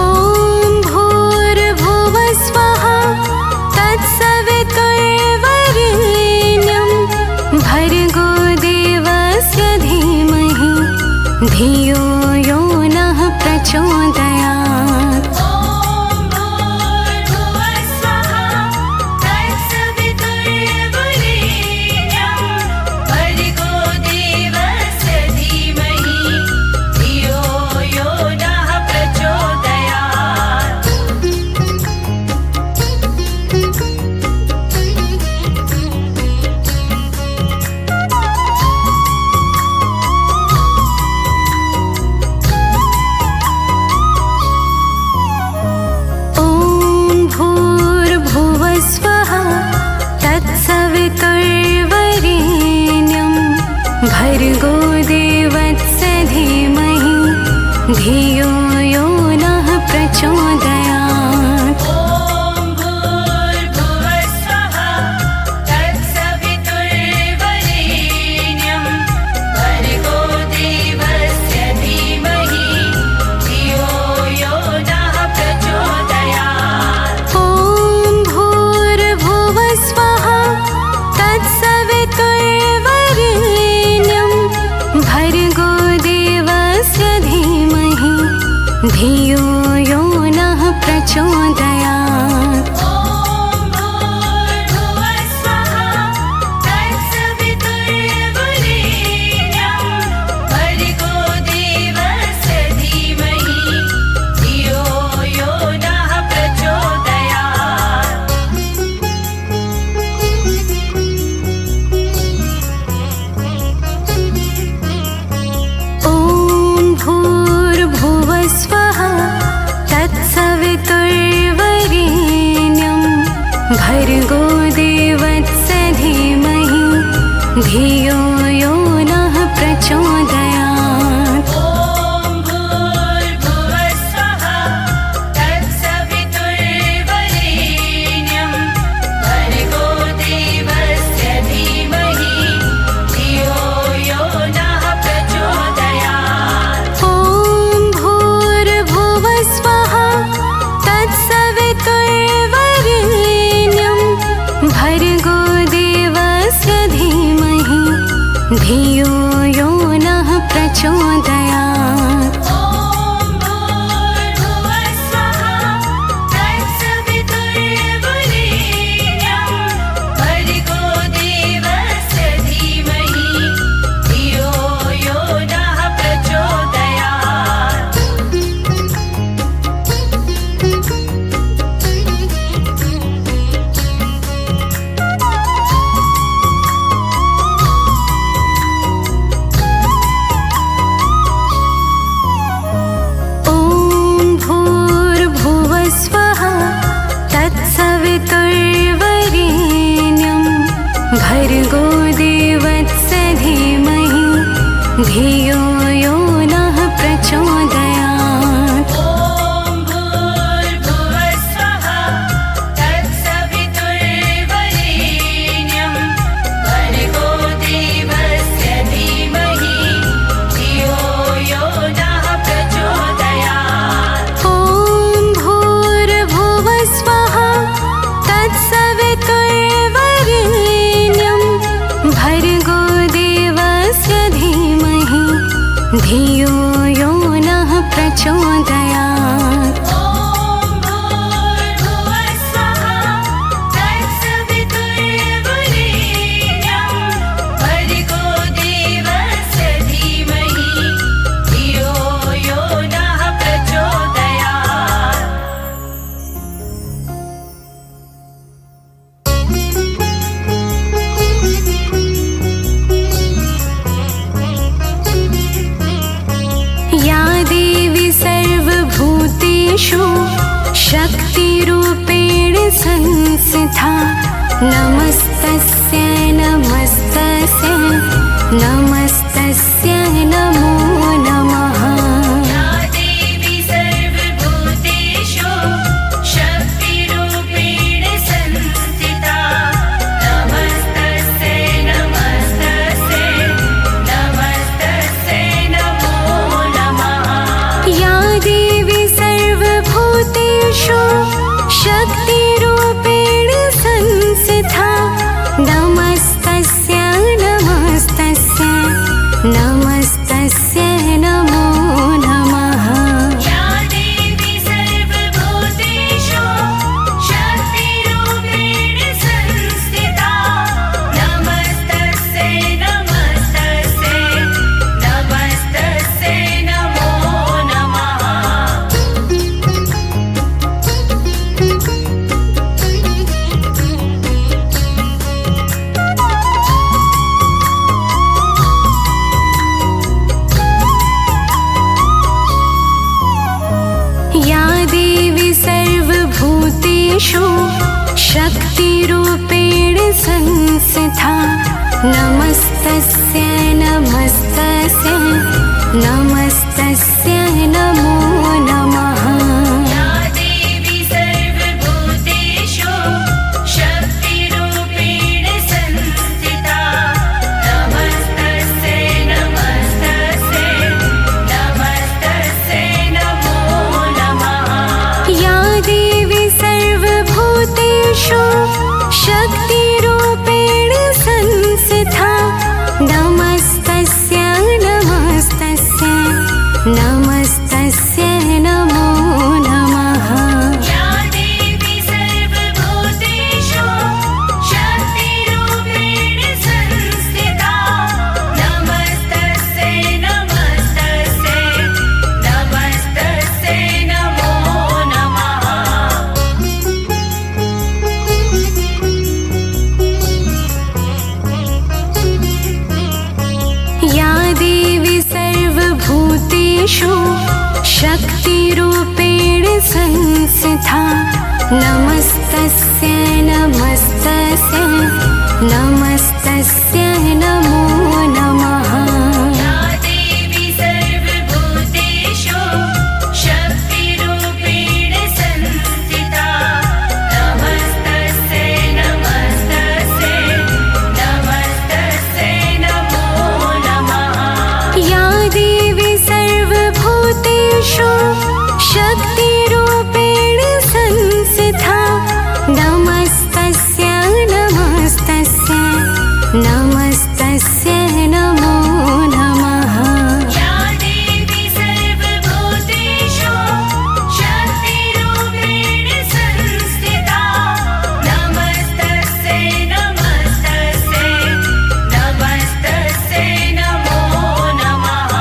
भूर्भुवः स्वः तत्सवितुर्वरेण्यं भर्गो देवस्य धीमहि धियो यो नः प्रचोदयात्। ॐ भूर्भुवः स्वः तत्सवितुर्वरेण्यं भर्गो देवस्य धीमहि धियो यो नः प्रचोदयात्। ॐ भूर्भुवः स्वः तत्सवितुर्वरेण्यं भर्गो देवस्य धीमहि धियो यो नः प्रचोदयात्। ॐ भूर्भुवः स्वः तत्सवितुर्वरेण्यं भर्गो देवस्य धीमहि धियो यो नः प्रचोदयात्। ॐ भूर्भुवः स्वः तत्सवितुर्वरेण्यं भर्गो देवस्य धीमहि धियो यो नः प्रचोदयात्। ॐ भूर्भुवः स्वः तत्सवितुर्वरेण्यं भर्गो देवस्य धीमहि धियो यो नः प्रचोदयात्। ॐ भूर्भुवः स्वः तत्सवितुर्वरेण्यं भर्गो देवस्य धीमहि धियो यो नः प्रचोदयात्। ॐ भूर्भुवः स्वः तत्सवितुर्वरेण्यं भर्गो देवस्य धीमहि धियो यो नः प्रचोदयात्। ॐ भूर्भुवः स्वः तत्सवितुर्वरेण्यं भर्गो देवस्य धीमहि धियो यो नः प्रचोदयात्। ॐ भूर्भुवः स्वः तत्सवितुर्वरेण्यं भर्गो देवस्य धीमहि धियो यो नः प्रचोदयात्। ॐ शक्तिरूपेण संस्थिता नमस्तस्यै नमस्तस्यै नमस्तस्यै नमो नमः। या देवी सर्वभूतेषु शक्तिरूपेण संस्थिता नमस्तस्यै नमस्तस्यै नमस्तस्यै नमो नमः। या देवी सर्वभूतेषु शक्तिरूपेण संस्थिता नमस्तस्यै नमस्तस्यै नमस्तस्यै नमो नमः। या देवी सर्वभूतेषु शक्तिरूपेण संस्थिता नमस्तस्यै नमस्तस्यै नमस्तस्यै नमो नमः। या देवी सर्वभूतेषु शक्तिरूपेण संस्थिता नमस्तस्यै नमस्तस्यै नमस्तस्यै नमो नमः। या देवी सर्वभूतेषु शक्तिरूपेण संस्थिता नमस्तस्यै नमस्तस्यै नमस्तस्यै नमो नमः। या देवी सर्वभूतेषु शक्तिरूपेण संस्थिता नमस्तस्यै नमस्तस्यै नमस्तस्यै नमो नमः। या देवी सर्वभूतेषु शक्तिरूपेण संस्थिता नमस्तस्यै नमस्तस्यै नमस्तस्यै नमो नमः। या देवी सर्वभूतेषु शक्तिरूपेण संस्थिता नमस्तस्यै नमस्तस्यै नमस्तस्यै नमो नमः। या देवी सर्वभूतेषु शक्तिरूपेण संस्थिता नमस्तस्यै नमस्तस्यै नमस्तस्यै नमो नमः। या देवी सर्वभूतेषु शक्तिरूपेण संस्थिता नमस्तस्यै नमस्तस्यै नमस्तस्यै नमो नमः। या देवी सर्वभूतेषु शक्तिरूपेण संस्थिता नमस्तस्यै नमस्तस्यै नमस्तस्यै नमो नमः।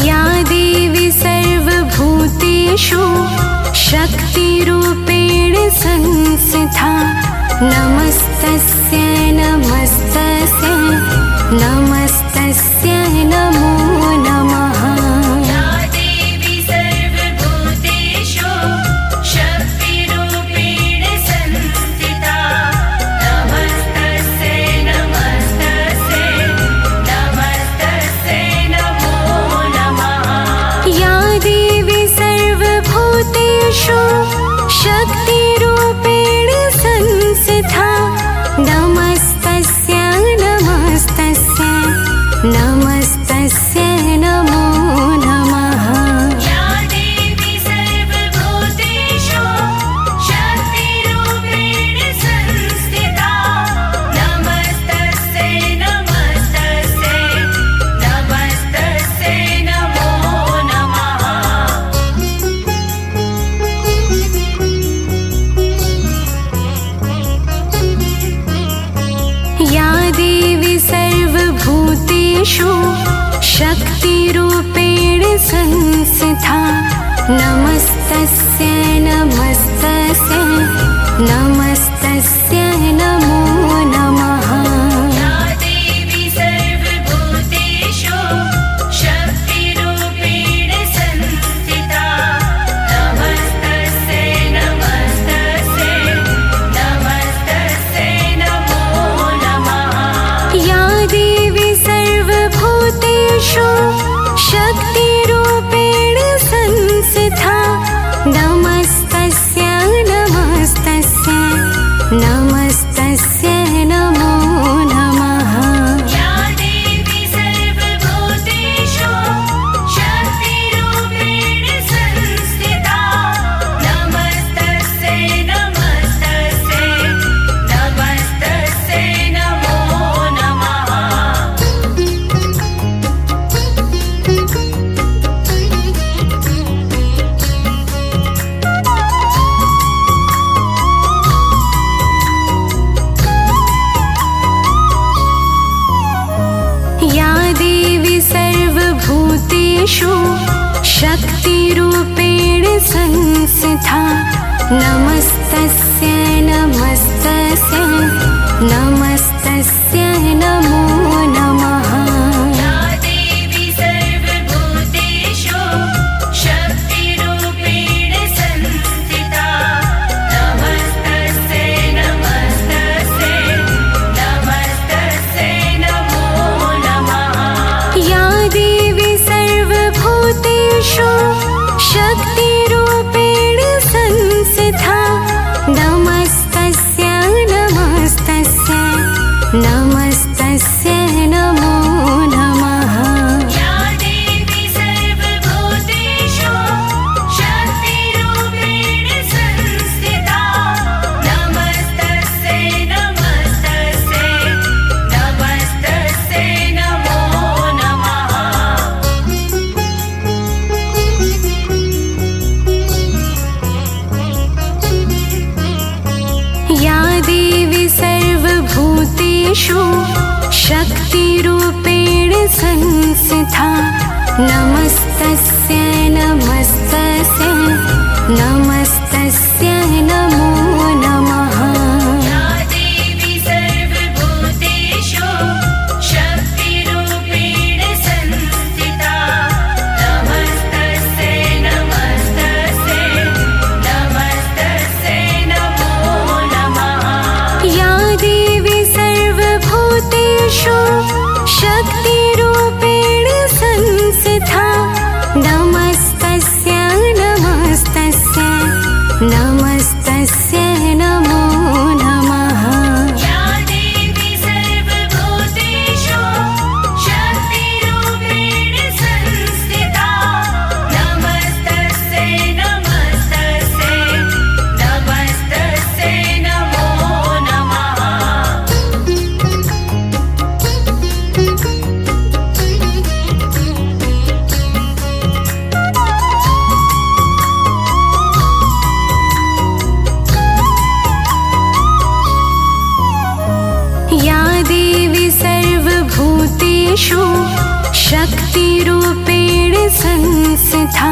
या देवी सर्वभूतेषु शक्तिरूपेण संस्थिता नमस्तस्यै नमस्तस्यै नमस्तस्यै नमो नमः। या देवी सर्वभूतेषु शक्तिरूपेण संस्थिता नमस्तस्यै नमस्तस्यै नमस्तस्यै नमो नमः। या देवी सर्वभूतेषु शक्तिरूपेण संस्थिता नमस्तस्यै नमस्तस्यै नमस्तस्यै नमो नमः। या देवी सर्वभूतेषु शक्तिरूपेण संस्थिता नमस्तस्यै नमस्तस्यै नमस्तस्यै नमो नमः। या देवी सर्वभूतेषु शक्तिरूपेण संस्थिता नमस्तस्यै नमस्तस्यै नमस्तस्यै नमो नमः। या देवी सर्वभूतेषु शक्तिरूपेण संस्थिता नमस्तस्यै नमस्तस्यै नमस्तस्यै नमो नमः। या देवी सर्वभूतेषु शक्तिरूपेण संस्थिता नमस्तस्यै नमस्तस्यै नमस्तस्यै नमो नमः। या देवी सर्वभूतेषु शक्तिरूपेण संस्थिता नमस्तस्यै नमस्तस्यै नमस्तस्यै नमो नमः। या देवी सर्वभूतेषु शक्तिरूपेण संस्थिता नमस्तस्यै नमस्तस्यै नमस्तस्यै नमो नमः। या देवी सर्वभूतेषु शक्तिरूपेण संस्थिता नमस्तस्यै नमस्तस्यै नमस्तस्यै नमो नमः। या देवी सर्वभूतेषु शक्तिरूपेण संस्थिता नमस्तस्यै नमस्तस्यै नमस्तस्यै नमो नमः। या देवी सर्वभूतेषु शक्तिरूपेण संस्थिता नमस्तस्यै नमस्तस्यै नमस्तस्यै नमो नमः। या देवी सर्वभूतेषु शक्तिरूपेण संस्थिता नमस्तस्यै नमस्तस्यै नमस्तस्यै नमो नमः। या देवी सर्वभूतेषु शक्तिरूपेण संस्थिता नमस्तस्यै नमस्तस्यै नमस्तस्यै नमो नमः। या देवी सर्वभूतेषु शक्तिरूपेण संस्थिता नमस्तस्यै नमस्तस्यै नमस्तस्यै नमो नमः। या देवी सर्वभूतेषु शक्तिरूपेण संस्थिता नमस्तस्यै नमस्तस्यै नमस्तस्यै नमो नमः। या देवी सर्वभूतेषु शक्तिरूपेण संस्थिता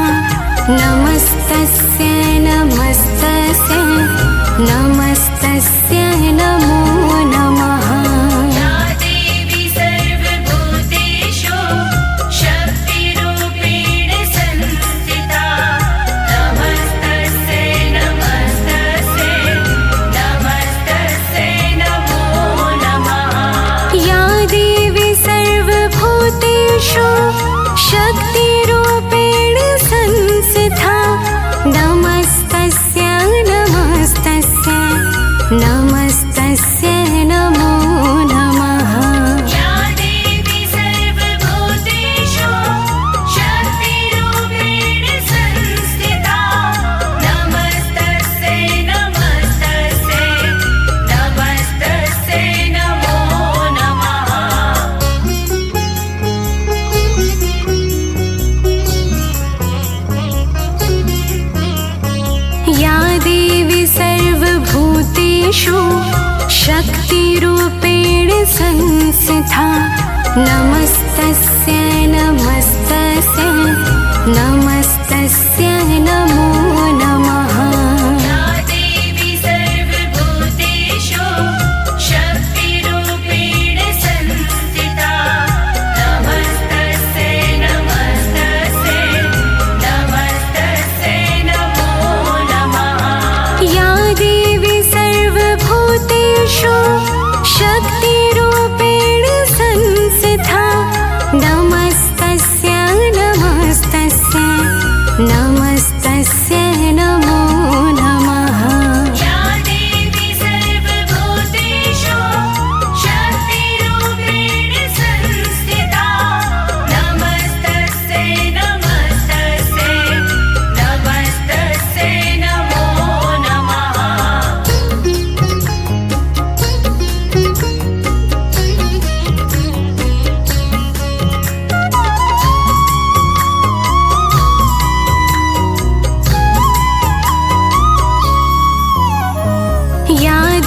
नमस्तस्यै नमस्तस्यै नमस्तस्यै नमो नमः। या देवी सर्वभूतेषु शक्तिरूपेण संस्थिता नमस्तस्यै नमस्तस्यै नमस्तस्यै नमो नमः। या देवी सर्वभूतेषु शक्तिरूपेण संस्थिता नमस्तस्यै नमस्तस्यै नमस्तस्यै नमो नमः। या देवी सर्वभूतेषु शक्तिरूपेण संस्थिता नमस्तस्यै नमस्तस्यै नमस्तस्यै नमो नमः। या देवी सर्वभूतेषु शक्तिरूपेण संस्थिता नमस्तस्यै नमस्तस्यै नमस्तस्यै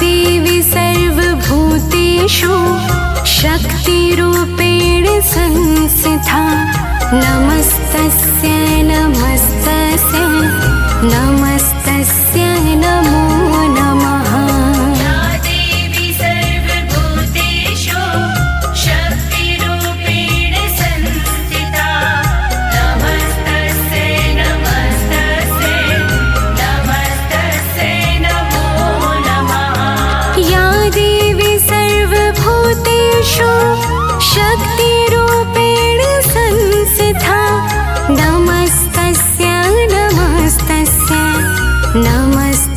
देवी सर्वभूतेषु शक्तिरूपेण संस्थिता नमस्तस्यै नमस्तस्यै नमस्तस्यै नमो नमः। या देवी सर्वभूतेषु शक्तिरूपेण संस्थिता नमस्तस्यै नमस्तस्यै नमस्तस्यै नमो नमः। या देवी सर्वभूतेषु शक्तिरूपेण संस्थिता नमस्तस्यै नमस्तस्यै नमस्तस्यै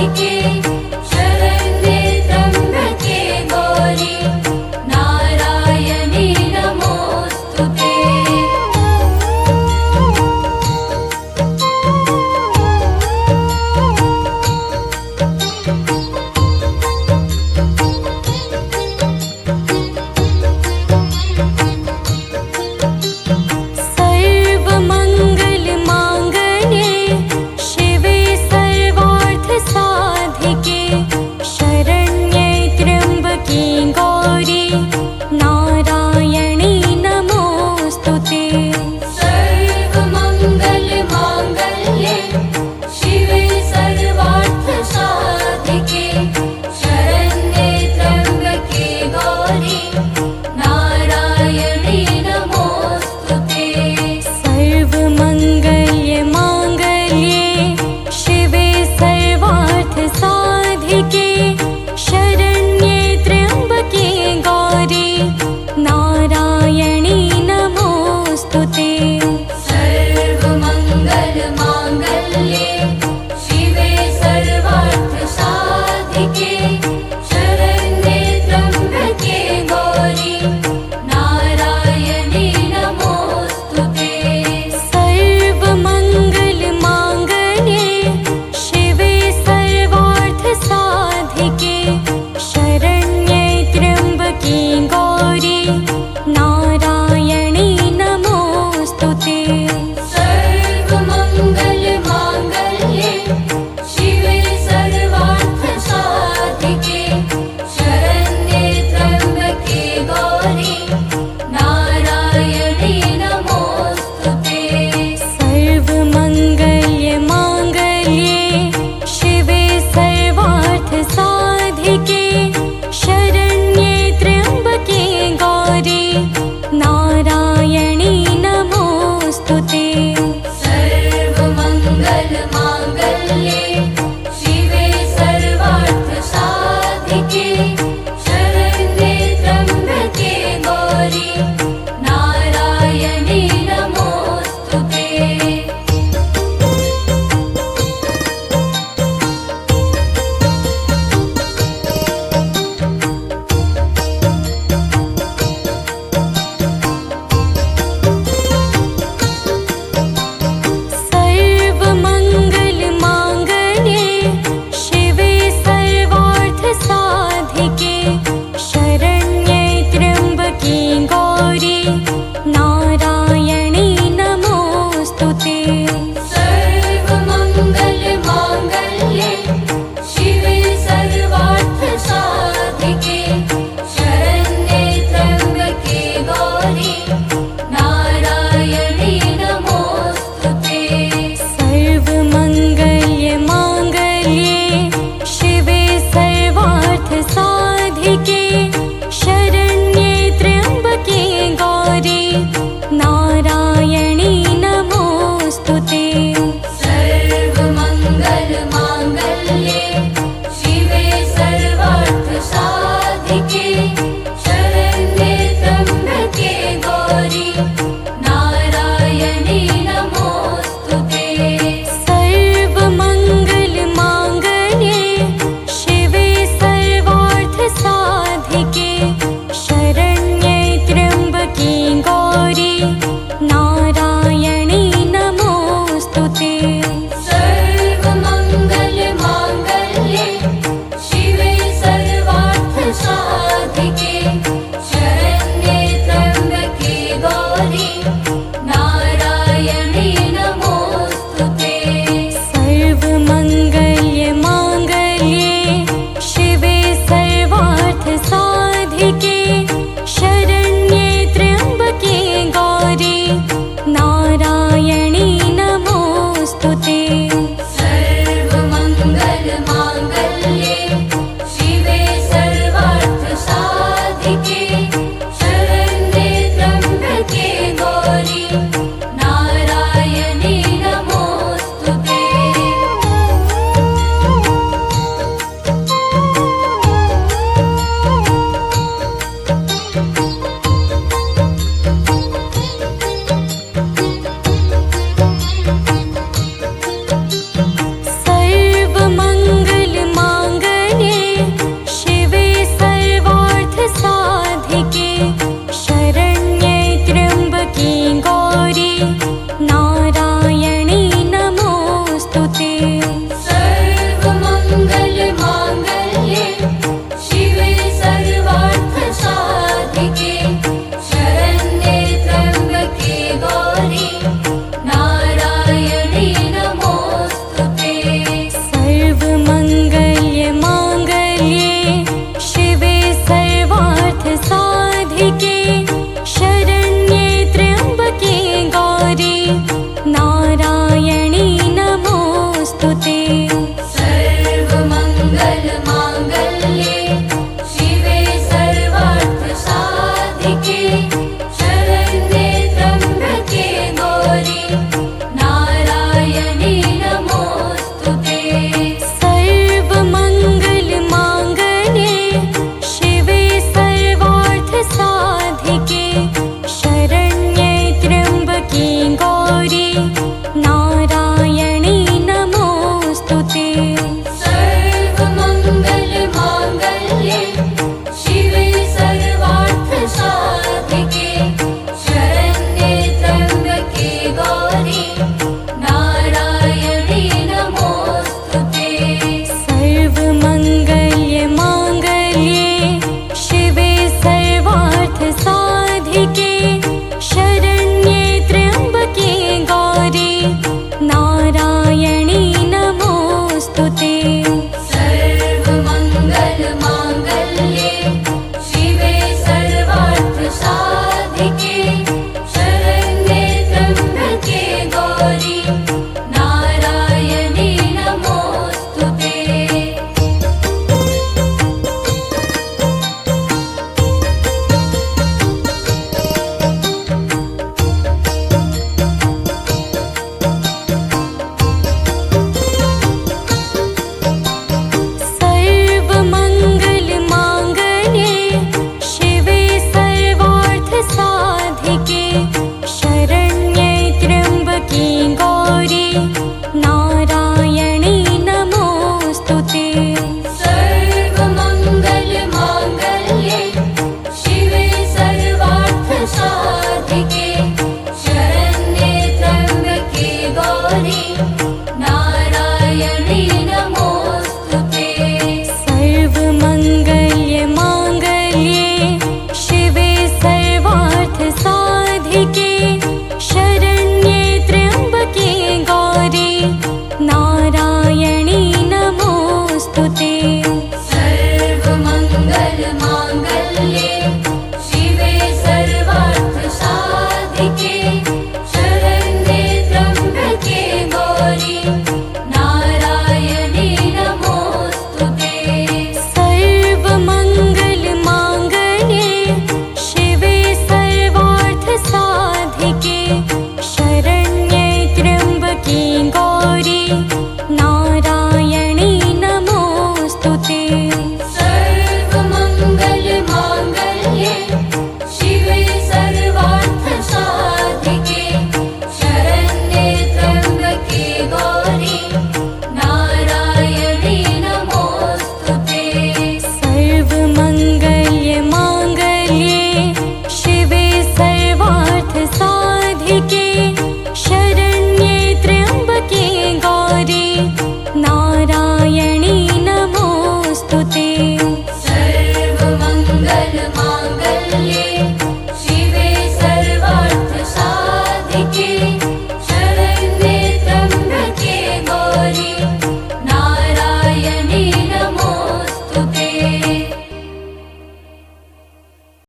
साधिके शरण्ये त्र्यम्बके गौरी नारायणी नमोस्तुते। सर्वमंगल मांगल्ये शिवे सर्वार्थ साधिके शरण्ये त्र्यंबके गौरी नारायणी नमोस्तुते। सर्वमंगल मांगल्ये शिवे सर्वार्थ साधिके शरण्ये त्र्यम्बके गौरी नारायणी नमोस्तुते। सर्वमंगल्य मांगल्ये शिवे सर्वार्थ साधिके शरण्ये त्र्यंबके गौरी नारायणी नमोस्तुते। सर्वमंगल मांगल्ये शिवे सर्वार्थ साधिके